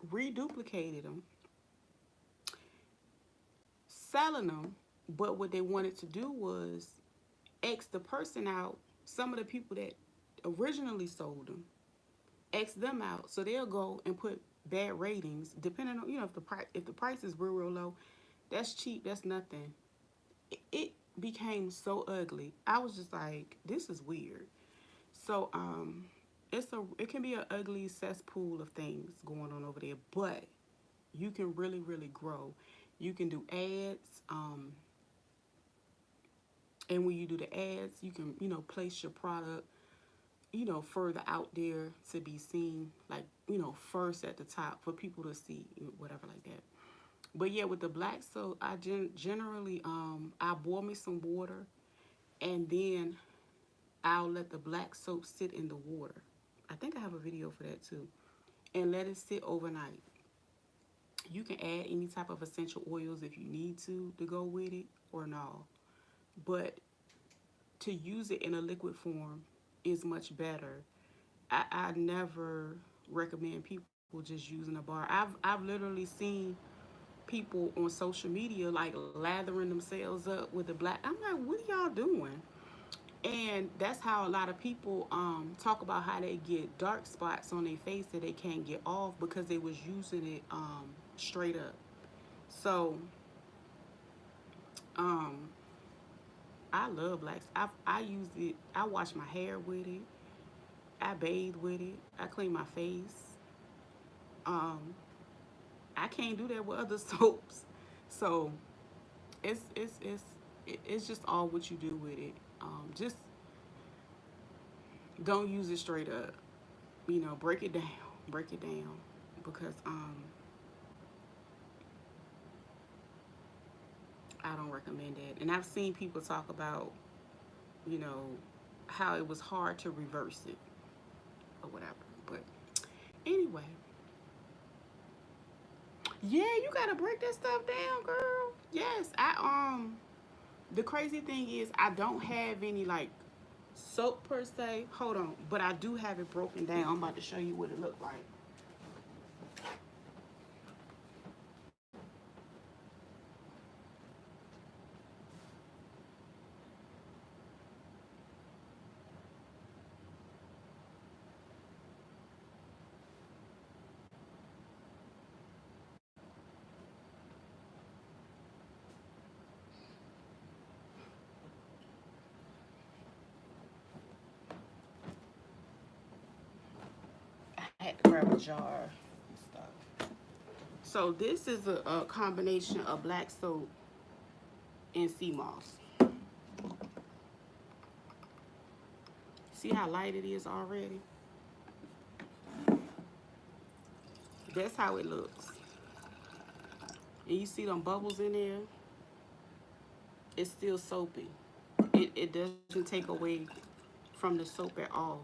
reduplicated them, selling them, but what they wanted to do was X the person out, some of the people that originally sold them, X them out, so they'll go and put bad ratings, depending on, if the price is real low, that's cheap, that's nothing. It became so ugly. I was just like, this is weird. So it can be an ugly cesspool of things going on over there, but you can really grow. You can do ads, and when you do the ads, you can place your product further out there to be seen, like first at the top for people to see, whatever like that. But yeah, with the black soap, I generally I boil me some water, and then I'll let the black soap sit in the water. I think I have a video for that too. And let it sit overnight. You can add any type of essential oils if you need to go with it or no. But to use it in a liquid form is much better. I never recommend people just using a bar. I've literally seen people on social media like lathering themselves up with the black. I'm like, what are y'all doing? And that's how a lot of people talk about how they get dark spots on their face that they can't get off because they was using it straight up. So um, I love blacks. I use it. I wash my hair with it. I bathe with it. I clean my face. Um, I can't do that with other soaps. So it's just all what you do with it. Just don't use it straight up. Break it down. Break it down because I don't recommend it. And I've seen people talk about you know how it was hard to reverse it or whatever. But anyway, yeah, you gotta break that stuff down, girl. Yes, the crazy thing is I don't have any like soap per se. Hold on, but I do have it broken down. I'm about to show you what it looked like. I had to grab a jar and stuff. So this is a combination of black soap and sea moss. See how light it is already? That's how it looks. And you see them bubbles in there? It's still soapy. It doesn't take away from the soap at all.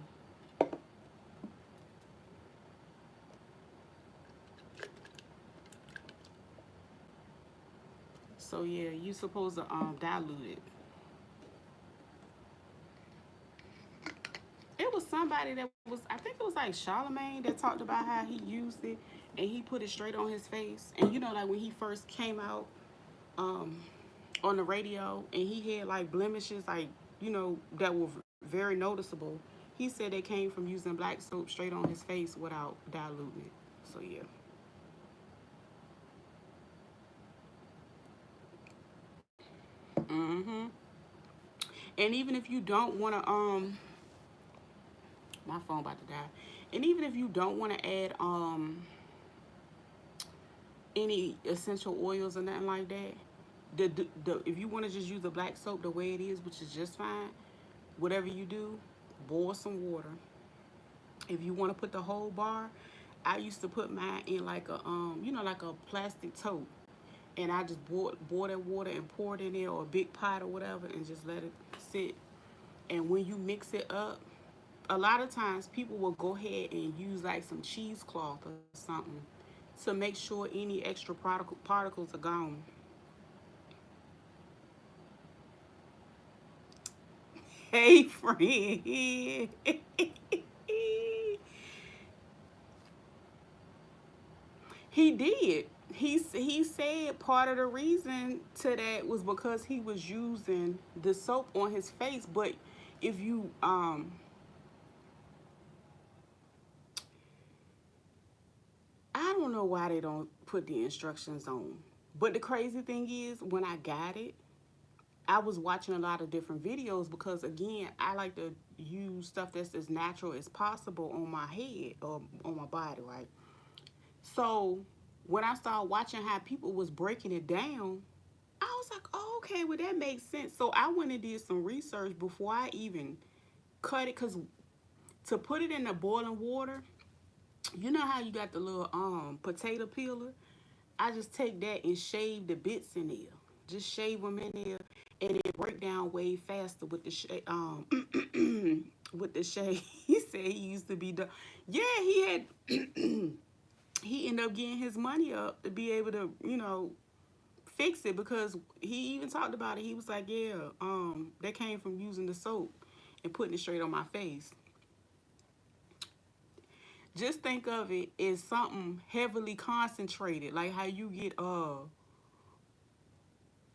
So yeah, you supposed to dilute it. It was somebody that was, I think it was like Charlemagne that talked about how he used it and he put it straight on his face. And you know, like when he first came out um, on the radio and he had like blemishes, like, you know, that were very noticeable. He said they came from using black soap straight on his face without diluting it. So yeah. Mm-hmm. And even if you don't want to, my phone about to die. And even if you don't want to add any essential oils or nothing like that, the if you want to just use the black soap the way it is, which is just fine, whatever you do, boil some water. If you want to put the whole bar, I used to put mine in like a you know, like a plastic tote, and I just boil that water and pour it in there, or a big pot or whatever, and just let it sit. And when you mix it up, a lot of times people will go ahead and use like some cheesecloth or something to make sure any extra particles are gone. Hey, friend. He did. He said part of the reason to that was because he was using the soap on his face. But if you I don't know why they don't put the instructions on. But the crazy thing is, when I got it, I was watching a lot of different videos because, again, I like to use stuff that's as natural as possible on my head or on my body, right? So when I started watching how people was breaking it down, I was like, oh, okay, well, that makes sense. So I went and did some research before I even cut it, because to put it in the boiling water, you know how you got the little potato peeler? I just take that and shave the bits in there. Just shave them in there, and it break down way faster with the with the shave. He said he used to be done. Yeah, he had he ended up getting his money up to be able to, you know, fix it, because he even talked about it. He was like, yeah, that came from using the soap and putting it straight on my face. Just think of it as something heavily concentrated, like how you get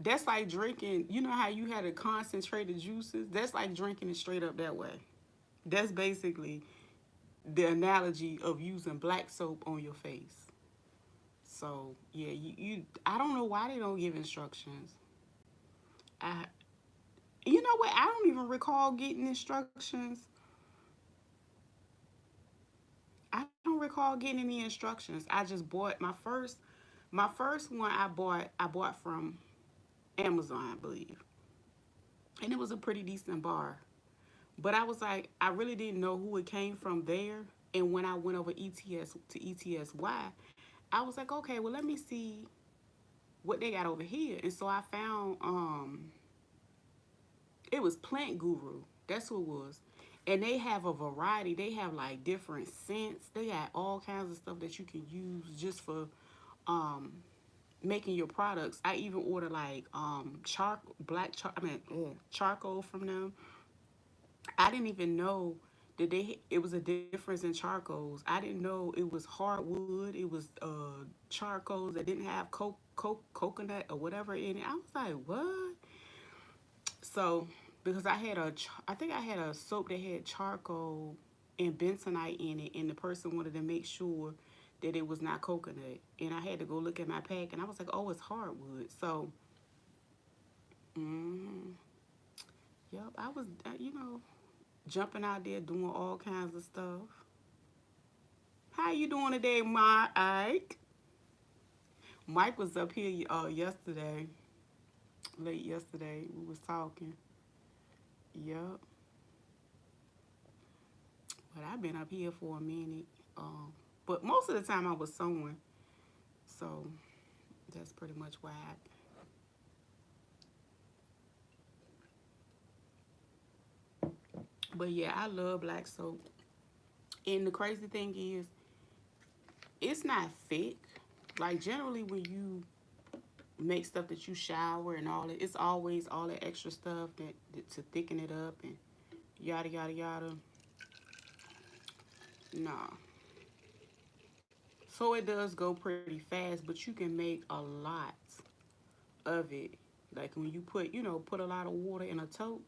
that's like drinking, you know how you had a concentrated juices? That's like drinking it straight up that way. That's basically the analogy of using black soap on your face. So yeah, you I don't know why they don't give instructions. I You know what? I don't even recall getting instructions. I don't recall getting any instructions. I just bought my first one. I bought from Amazon, I believe, and it was a pretty decent bar. But I was like, I really didn't know who it came from there. And when I went over ETS to ETSY, I was like, okay, well, let me see what they got over here. And so I found it was Plant Guru. That's who it was. And they have a variety. They have like different scents. They got all kinds of stuff that you can use just for um making your products. I even ordered like charcoal from them. I didn't even know that it was a difference in charcoals. I didn't know it was hardwood. It was charcoals that didn't have coconut or whatever in it. I was like, what? So because I think I had a soap that had charcoal and bentonite in it, and the person wanted to make sure that it was not coconut, and I had to go look at my pack, and I was like, oh, it's hardwood. So, mm, yep, I was, jumping out there doing all kinds of stuff. How you doing today, Mike? Mike was up here yesterday, late yesterday. We was talking. Yep. But I've been up here for a minute. But most of the time I was sewing. So that's pretty much why But yeah, I love black soap. And the crazy thing is, it's not thick. Like generally when you make stuff that you shower and all that, it's always all that extra stuff that to thicken it up and yada yada yada. Nah. So it does go pretty fast, but you can make a lot of it. Like when you put a lot of water in a tote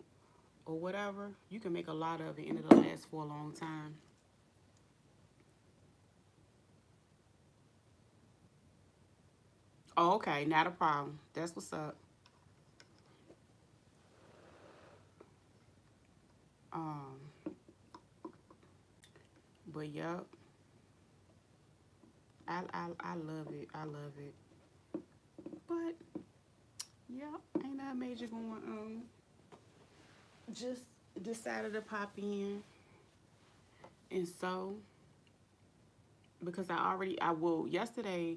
or whatever, you can make a lot of it and it'll last for a long time. Oh, okay, not a problem. That's what's up. Um, but yep, I love it. I love it. But yep, ain't nothing major going on. Just decided to pop in and sew because I will yesterday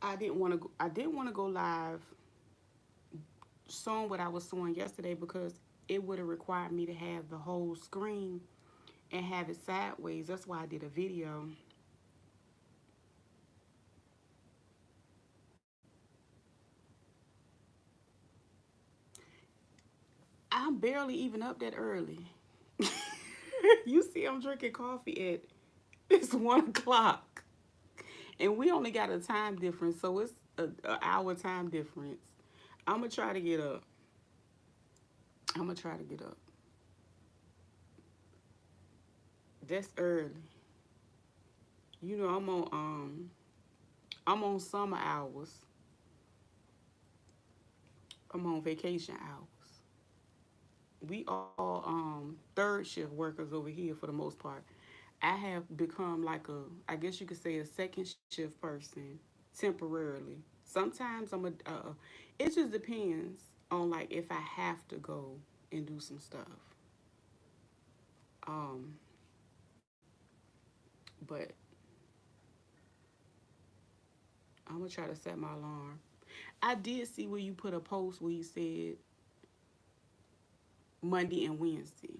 I didn't want to go live sewing what I was sewing yesterday because it would have required me to have the whole screen and have it sideways. That's why I did a video. I'm barely even up that early. You see, I'm drinking coffee at it's 1 o'clock, and we only got a time difference, so it's a hour time difference. I'm gonna try to get up. I'm gonna try to get up. That's early. You know, I'm on summer hours. I'm on vacation hours. We all third shift workers over here for the most part. I have become like I guess you could say a second shift person temporarily. Sometimes it just depends on like if I have to go and do some stuff. Um, but I'm gonna try to set my alarm. I did see where you put a post where you said Monday and Wednesday.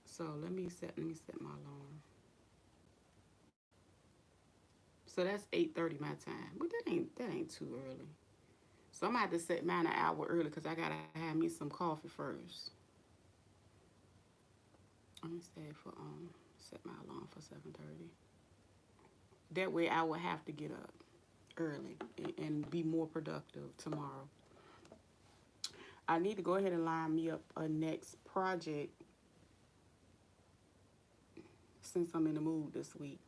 So let me set my alarm. So that's 8:30 my time. But that ain't too early. So I'm gonna have to set mine an hour early because I gotta have me some coffee first. Let me set my alarm for 7:30. That way I will have to get up early and be more productive tomorrow. I need to go ahead and line me up a next project since I'm in the mood this week.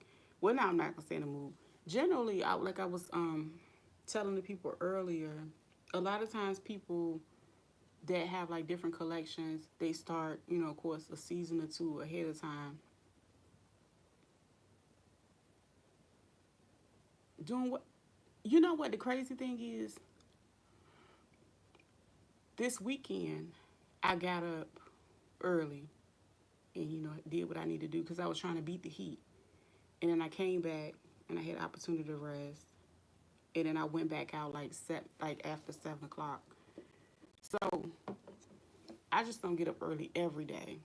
Well, now I'm not gonna say in the mood. Generally, like I was telling the people earlier, a lot of times people that have like different collections, they start, of course, a season or two ahead of time. Doing what you know what the crazy thing is? This weekend I got up early and did what I need to do because I was trying to beat the heat. And then I came back and I had opportunity to rest. And then I went back out like after 7 o'clock. So I just don't get up early every day.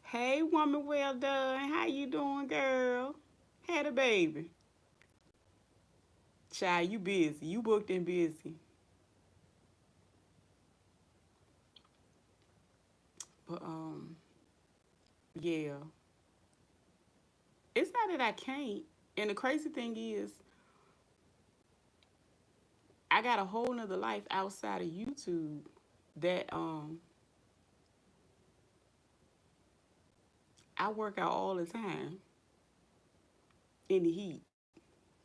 Hey, woman, well done. How you doing, girl? Had a baby. Child, you busy. You booked and busy. But yeah. It's not that I can't. And the crazy thing is, I got a whole nother life outside of YouTube that I work out all the time in the heat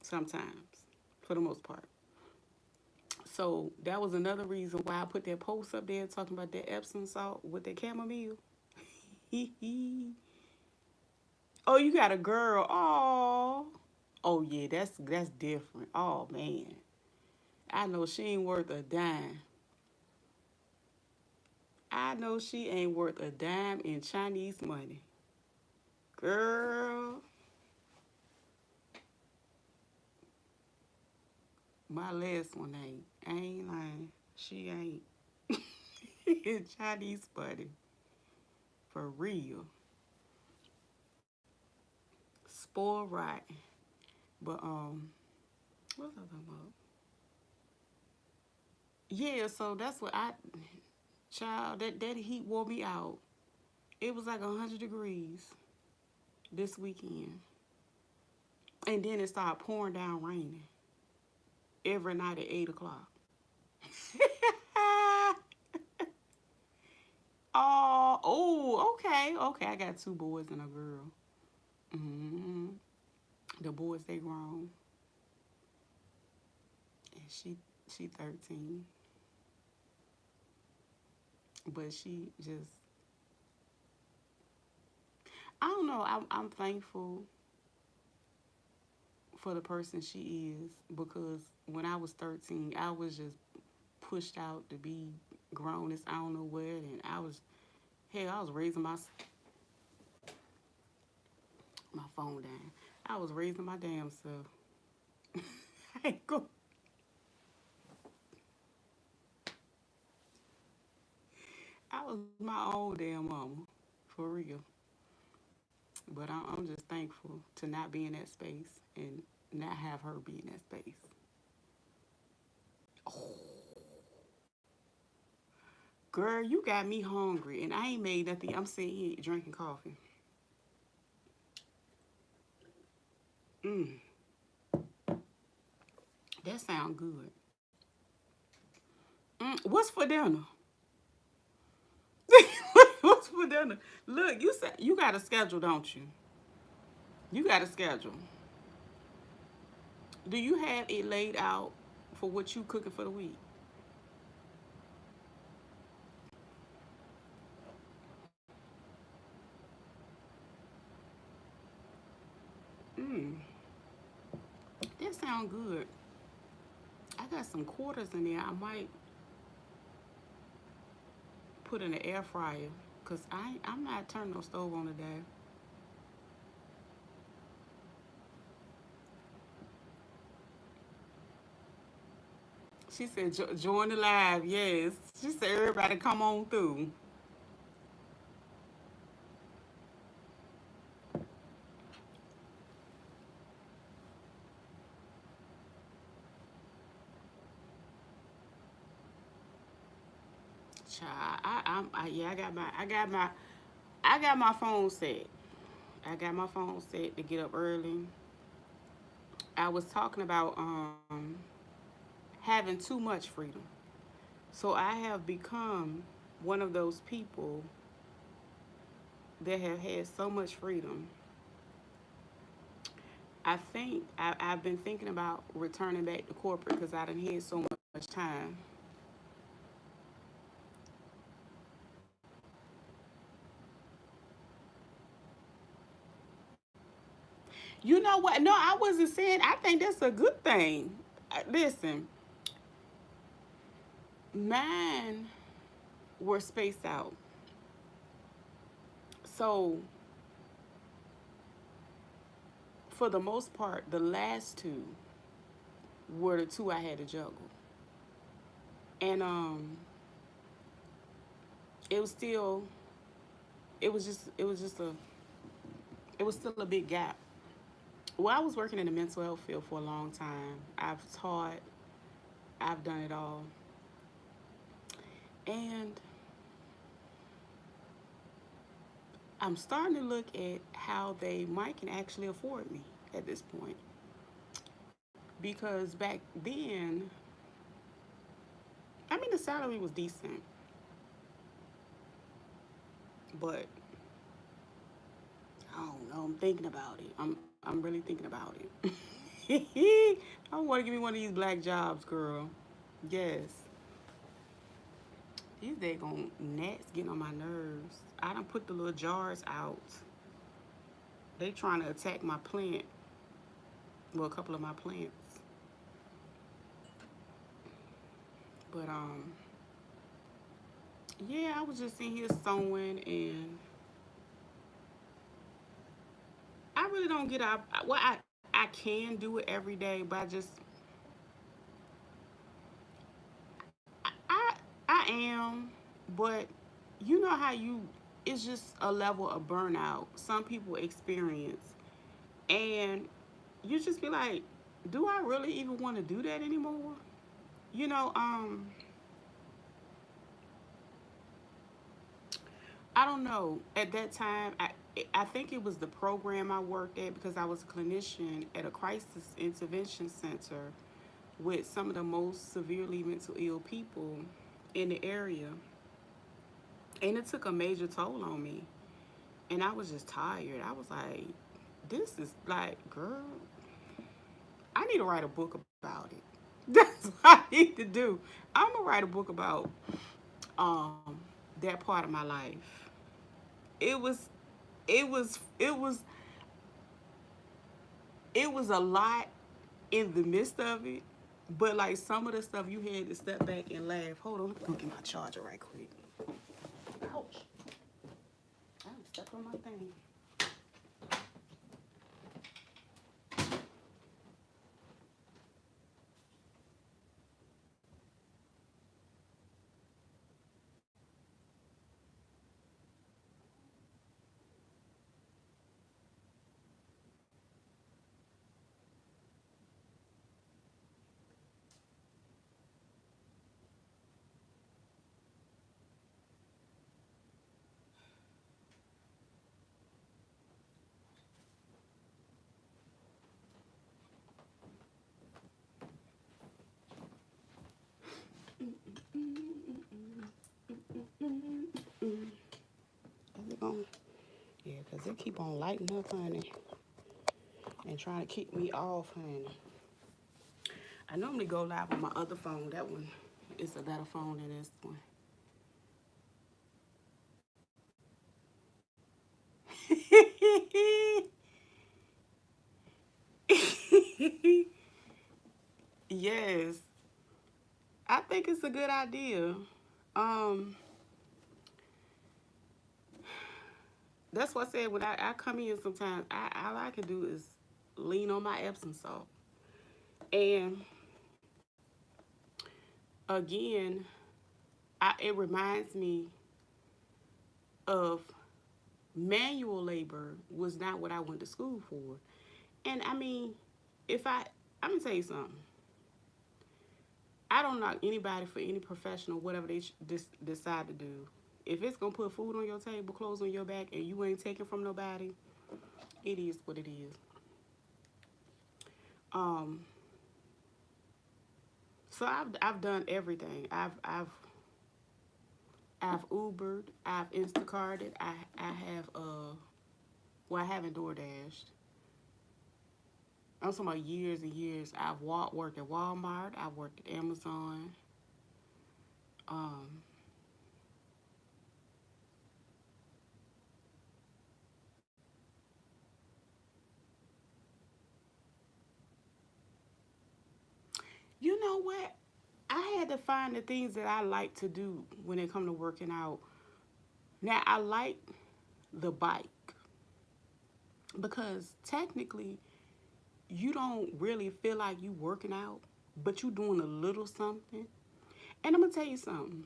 sometimes, for the most part. So that was another reason why I put that post up there talking about that Epsom salt with that chamomile. Oh, you got a girl. Oh. Oh yeah, that's different. Oh man. I know she ain't worth a dime. I know she ain't worth a dime in Chinese money. Girl, my last one ain't. I ain't lying. She ain't. Chinese buddy. For real. Spoil right. But what was I talking about? Yeah, so that's what I child, that heat wore me out. It was like 100 degrees this weekend. And then it started pouring down raining every night at 8 o'clock. Okay, okay. I got two boys and a girl. hmm The boys they grown, and she 13, but she just I don't know. I'm thankful for the person she is because when I was 13, I was just pushed out to be grown as I don't know what, and I was raising my phone down. I was raising my damn self. I ain't go. I was my own damn mama, for real. But I'm just thankful to not be in that space and not have her be in that space. Oh, girl, you got me hungry, and I ain't made nothing. I'm sitting here drinking coffee. Mm, that sound good. What's for dinner? What's for dinner? Look, you said you got a schedule, don't you? You got a schedule. Do you have it laid out for what you cooking for the week? Mm, that sound good. I got some quarters in there. I might put in the air fryer because I'm not turning no stove on today. She said, join the live. Yes. She said, everybody come on through. Child, yeah, I got my phone set. I got my phone set to get up early. I was talking about having too much freedom. So I have become one of those people that have had so much freedom. I've been thinking about returning back to corporate because I done had so much time. You know what? No, I wasn't saying. I think that's a good thing. Listen, mine were spaced out. So for the most part, the last two were the two I had to juggle, and it was still, it was still a big gap. Well, I was working in the mental health field for a long time. I've taught, I've done it all, and I'm starting to look at how they might can actually afford me at this point. Because back then, I mean, the salary was decent, but I don't know. I'm thinking about it. I'm really thinking about it. I want to give me one of these black jobs, girl. Yes. These daggone gnats getting on my nerves. I done put the little jars out. They trying to attack my plant. Well, a couple of my plants. But yeah, I was just in here sewing, and I really don't get up. Well, I can do it every day, but I am, but you know how it's just a level of burnout some people experience. And you just be like, do I really even want to do that anymore? You know, I don't know. At that time, I think it was the program I worked at because I was a clinician at a crisis intervention center with some of the most severely mental ill people in the area. And it took a major toll on me. And I was just tired. I was like, this is like, girl, I need to write a book about it. That's what I need to do. I'm gonna write a book about um that part of my life. It was it was it was it was a lot in the midst of it, but like some of the stuff you had to step back and laugh. Hold on, let me get my charger right quick. Ouch. I'm stuck on my thing. Is it going? Yeah, because it keep on lighting up, honey, and trying to keep me off, honey. I normally go live on my other phone. That one is a better phone than this one. Yes, I think it's a good idea. Um, that's what I said when I come in sometimes. All I can do is lean on my Epsom salt. And again, it reminds me of manual labor was not what I went to school for. And I mean, if I'm gonna tell you something. I don't knock anybody for any professional, whatever they decide to do. If it's gonna put food on your table, clothes on your back, and you ain't taking from nobody, it is what it is. Um, so I've done everything. I've Ubered, I've Instacarted, I have well I haven't Door Dashed. I'm talking about years and years. I've worked at Walmart, I've worked at Amazon. Um, you know what? I had to find the things that I like to do when it come to working out. Now I like the bike because technically you don't really feel like you working out, but you doing a little something. And I'm gonna tell you something,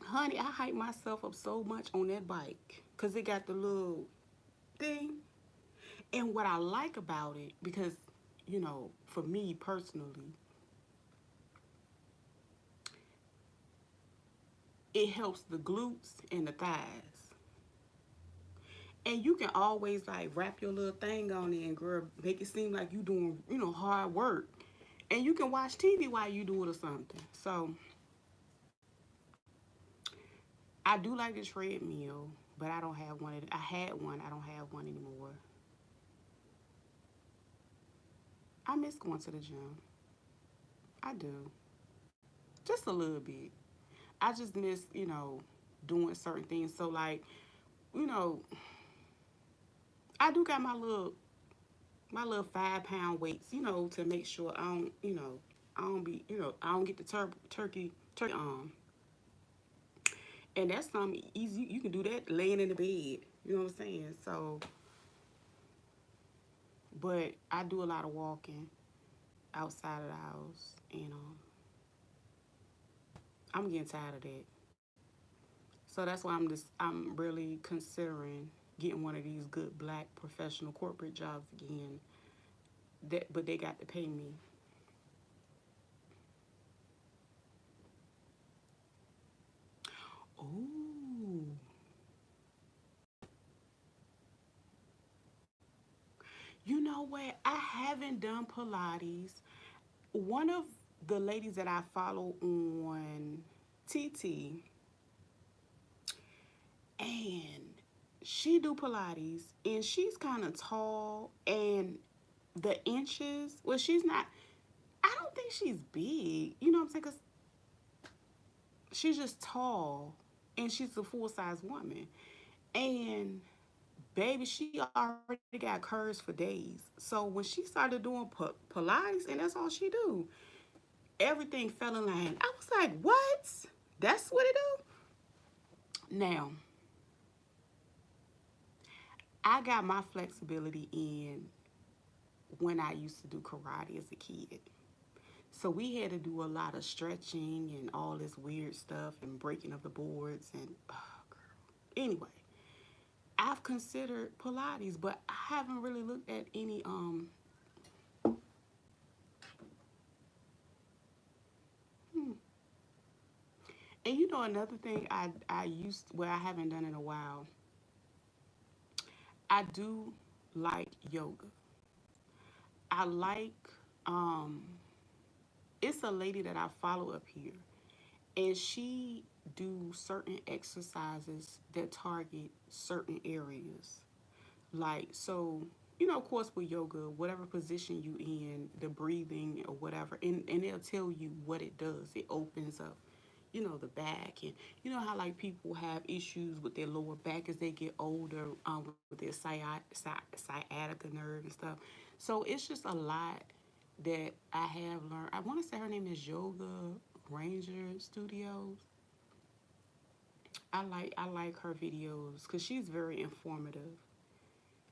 honey. I hype myself up so much on that bike because it got the little thing. And what I like about it, because for me personally, it helps the glutes and the thighs. And you can always like wrap your little thing on it and girl, make it seem like you doing, hard work. And you can watch TV while you do it or something. So I do like the treadmill, but I don't have one. I had one. I don't have one anymore. I miss going to the gym. I do. Just a little bit. I just miss, doing certain things. So like, you know, I do got my little 5 pound weights, to make sure I don't, I don't be, I don't get the turkey and that's something easy. You can do that laying in the bed. You know what I'm saying? So, but I do a lot of walking outside of the house, and I'm getting tired of that. So that's why I'm really considering getting one of these good black professional corporate jobs again. That but they got to pay me. Ooh. You know what? I haven't done Pilates. One of the ladies that I follow on TT, and she do Pilates, and she's kind of tall, and the inches, well, she's not, I don't think she's big, you know what I'm saying, because she's just tall, and she's a full-size woman, and baby, she already got curves for days. So when she started doing Pilates, and that's all she do, everything fell in line. I was like, what? That's what it do? Now, I got my flexibility in when I used to do karate as a kid. So we had to do a lot of stretching and all this weird stuff and breaking of the boards and oh, girl. Anyway, I've considered Pilates, but I haven't really looked at any hmm. And you know another thing I used, well, I haven't done in a while. I do like yoga. I like um it's a lady that I follow up here, and she do certain exercises that target certain areas. Like, so, you know, of course, with yoga, whatever position you in, the breathing or whatever, and they'll tell you what it does. It opens up, you know, the back. And you know how, like, people have issues with their lower back as they get older, with their sciatica nerve and stuff. So it's just a lot that I have learned. I want to say her name is Yoga Ranger Studios. I like her videos because she's very informative.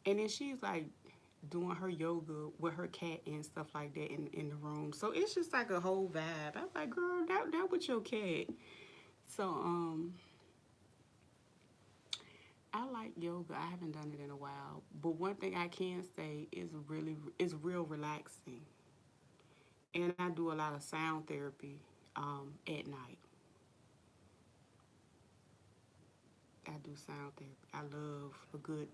And then she's like doing her yoga with her cat and stuff like that in the room. So it's just like a whole vibe. I'm like, girl, that with your cat. So I like yoga. I haven't done it in a while. But one thing I can say is real relaxing. And I do a lot of sound therapy at night. I do sound therapy. I love a good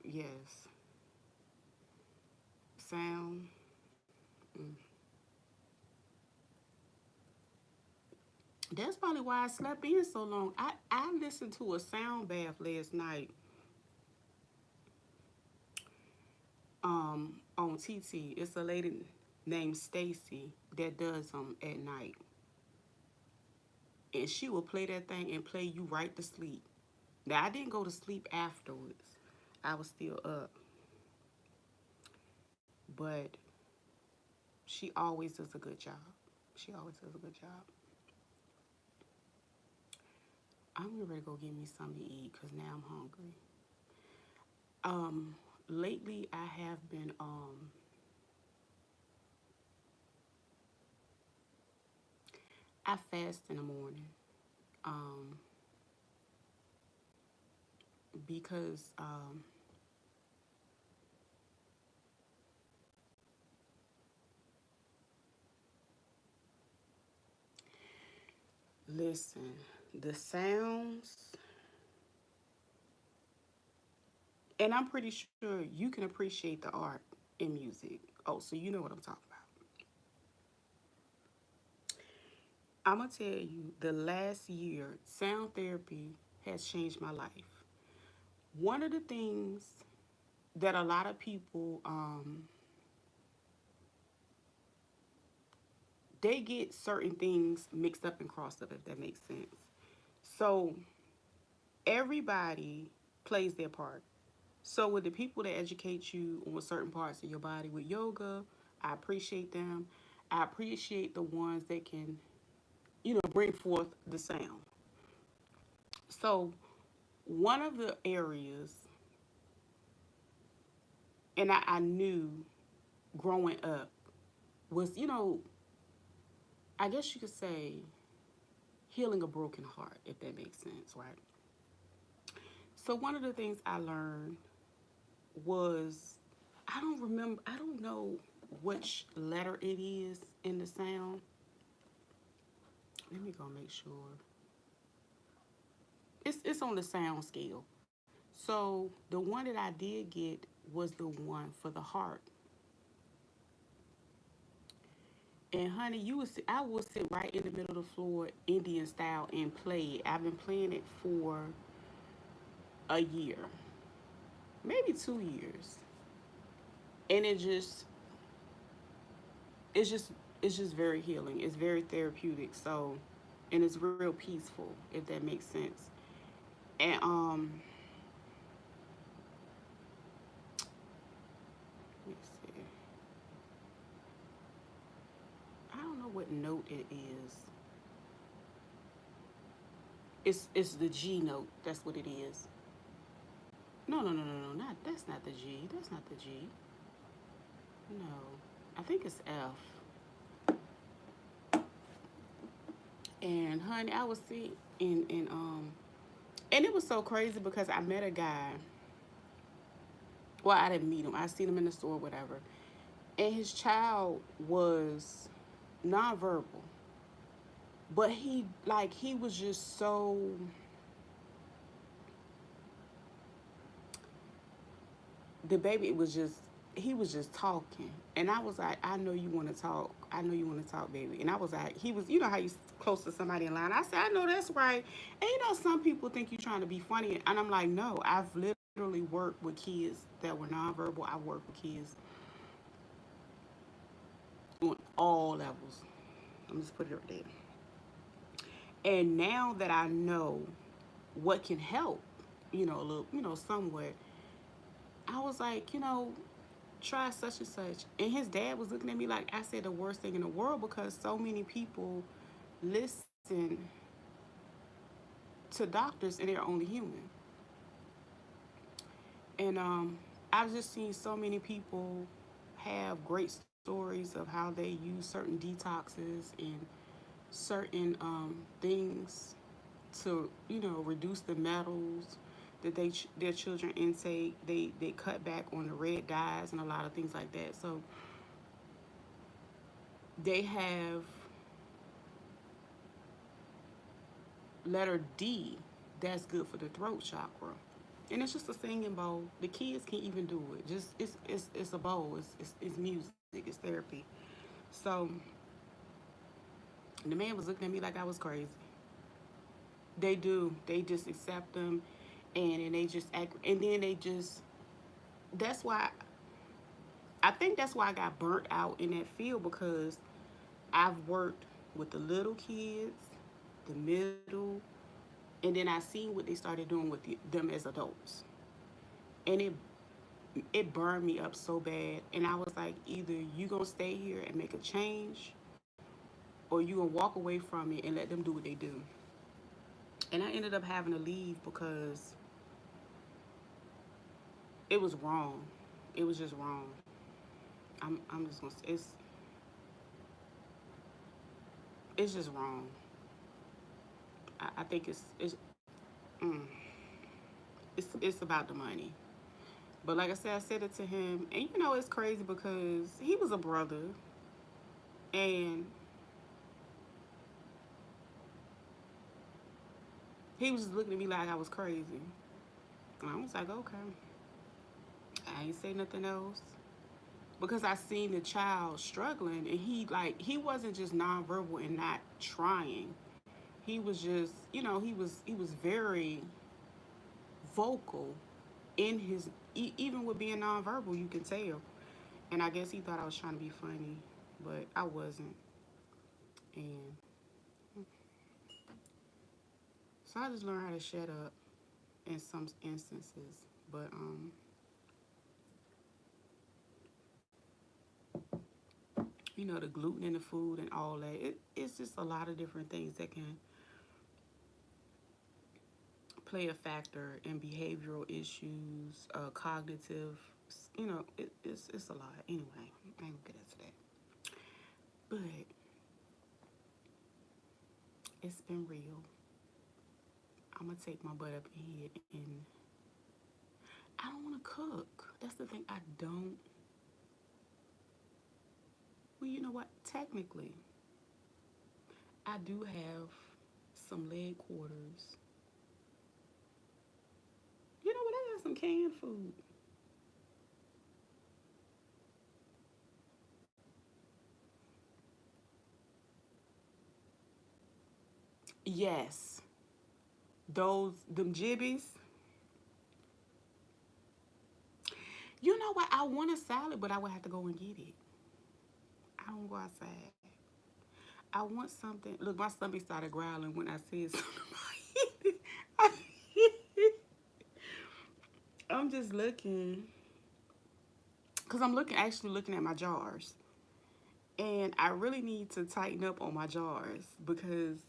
yes, sound. Mm. That's probably why I slept in so long. I listened to a sound bath last night on TT. It's a lady named Stacy that does them at night. And she will play that thing and play you right to sleep. Now I didn't go to sleep afterwards. I was still up. But she always does a good job. She always does a good job. I'm ready to go get me something to eat because now I'm hungry. Um, lately I have been I fast in the morning. Um, because listen, the sounds, and I'm pretty sure you can appreciate the art in music. Oh, so you know what I'm talking about. I'm gonna tell you, the last year, sound therapy has changed my life. One of the things that a lot of people they get certain things mixed up and crossed up, if that makes sense. So everybody plays their part. So with the people that educate you on certain parts of your body with yoga, I appreciate them. I appreciate the ones that can, you know, bring forth the sound. So one of the areas, and I knew growing up, was, you know, I guess you could say, healing a broken heart, if that makes sense, right? So one of the things I learned was, I don't know which letter it is in the sound. Let me go make sure. It's on the sound scale. So the one that I did get was the one for the heart. And honey, I would sit right in the middle of the floor, Indian style, and play it. I've been playing it for a year, maybe 2 years, and it's just it's just very healing. It's very therapeutic. So, and it's real peaceful, if that makes sense. And let me see. I don't know what note it is. It's the G note. That's what it is. No. Not that's not the G. That's not the G. No, I think it's F. And honey, I was seeing and it was so crazy because I met a guy. Well, I didn't meet him. I seen him in the store, whatever. And his child was nonverbal, but he was just so, the baby was just, he was just talking, and I was like, I know you want to talk. I know you want to talk, baby. And I was like, he was, you know how you close to somebody in line. I said, I know that's right. And you know, some people think you're trying to be funny, and I'm like, no, I've literally worked with kids that were nonverbal. I worked with kids on all levels. I'm just put it right there. And now that I know what can help, a little, somewhere, I was like, try such and such. And his dad was looking at me like I said the worst thing in the world, because so many people listen to doctors and they're only human. And I've just seen so many people have great stories of how they use certain detoxes and certain things to reduce the metals that their children intake. They cut back on the red dyes and a lot of things like that. So they have letter D, that's good for the throat chakra. And it's just a singing bowl. The kids can even do it. Just it's a bowl. It's music. It's therapy. So the man was looking at me like I was crazy. They do. They just accept them, and they just act. And then they just. That's why. I think that's why I got burnt out in that field, because I've worked with the little kids, the middle, and then I seen what they started doing with them as adults, and it burned me up so bad. And I was like, either you gonna stay here and make a change, or you gonna walk away from it and let them do what they do. And I ended up having to leave because it was wrong. It was just wrong. I'm just gonna say it's just wrong. I think mm, it's about the money. But like I said, I said it to him, and it's crazy because he was a brother, and he was just looking at me like I was crazy. And I was like, okay, I ain't say nothing else, because I seen the child struggling, and he wasn't just nonverbal and not trying. He was just, he was very vocal in his, even with being nonverbal, you can tell. And I guess he thought I was trying to be funny, but I wasn't. And so I just learned how to shut up in some instances. But the gluten in the food and all that, it's just a lot of different things that can play a factor in behavioral issues, cognitive. It's a lot. Anyway, I ain't gonna get into that. But It's been real. I'm gonna take my butt up in here, and I don't want to cook. That's the thing. I don't. Well, you know what? Technically, I do have some leg quarters. You know what? I got some canned food. Yes, them jibbies. You know what? I want a salad, but I would have to go and get it. I don't go outside. I want something. Look, my stomach started growling when I said something. I'm just looking, cause I'm actually looking at my jars, and I really need to tighten up on my jars because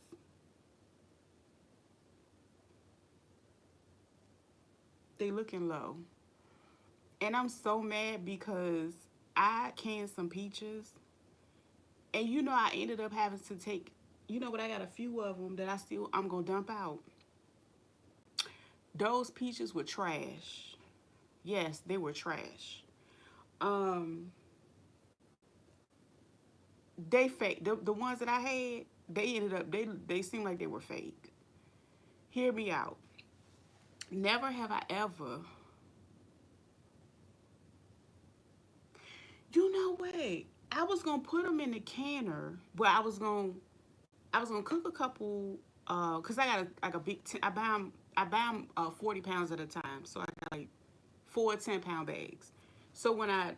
they looking low, and I'm so mad because I canned some peaches, and I ended up having to take. You know what? I got a few of them that I'm gonna dump out. Those peaches were trash. Yes, they were trash. Um, they fake. The ones that I had, they ended up they seemed like they were fake. Hear me out. Never have I ever. You know what? I was gonna put them in the canner, but I was gonna cook a couple. Cause I got like a big. I buy 'em, 40 pounds at a time, so I got like 4 10-pound bags. So when I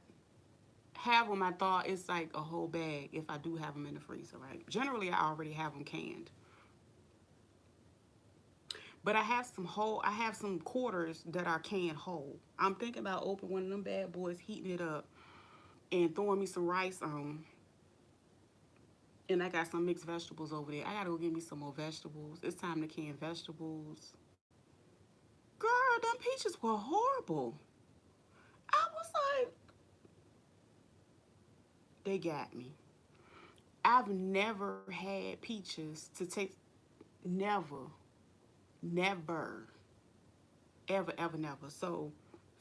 have them, I thought it's like a whole bag if I do have them in the freezer, right? Generally, I already have them canned. But I have some quarters that are canned whole. I'm thinking about opening one of them bad boys, heating it up, and throwing me some rice on. And I got some mixed vegetables over there. I gotta go get me some more vegetables. It's time to can vegetables. Girl, them peaches were horrible. I was like, they got me. I've never had peaches to taste. Never, never, ever, ever, never. So,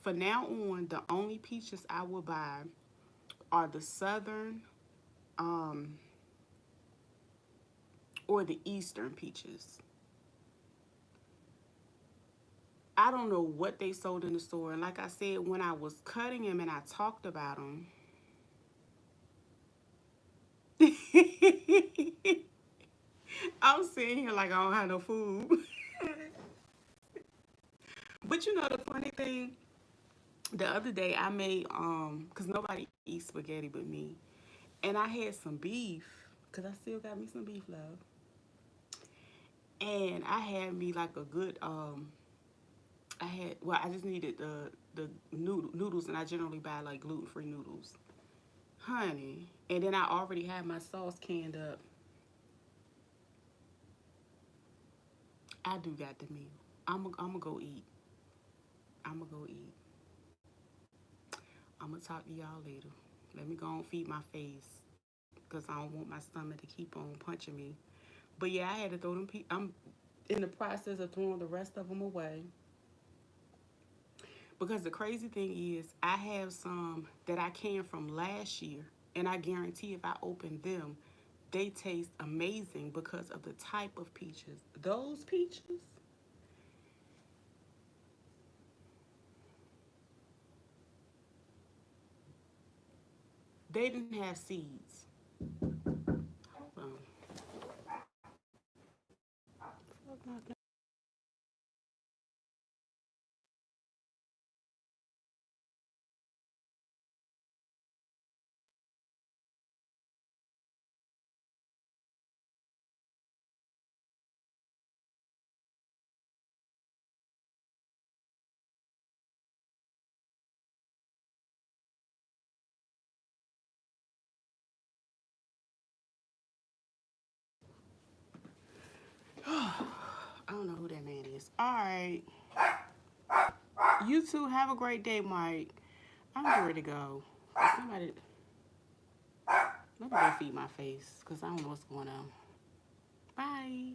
for now on, the only peaches I will buy are the southern um, or the eastern peaches. I don't know what they sold in the store. And like I said, when I was cutting them and I talked about them, I'm sitting here like I don't have no food. But the funny thing, the other day I made cause nobody eats spaghetti but me, and I had some beef cause I still got me some beef left, and I had me like a good I just needed the noodles, and I generally buy like gluten free noodles, honey, and then I already had my sauce canned up. I do got the meal. I'm go eat. I'm gonna go eat. I'm gonna talk to y'all later. Let me go and feed my face because I don't want my stomach to keep on punching me. But yeah, I had to throw them. I'm in the process of throwing the rest of them away because the crazy thing is, I have some that I canned from last year, and I guarantee if I open them, they taste amazing because of the type of peaches. Those peaches, they didn't have seeds. Hold on. I don't know who that man is. All right. You two have a great day, Mike. I'm ready to go. Somebody, let me go feed my face because I don't know what's going on. Bye.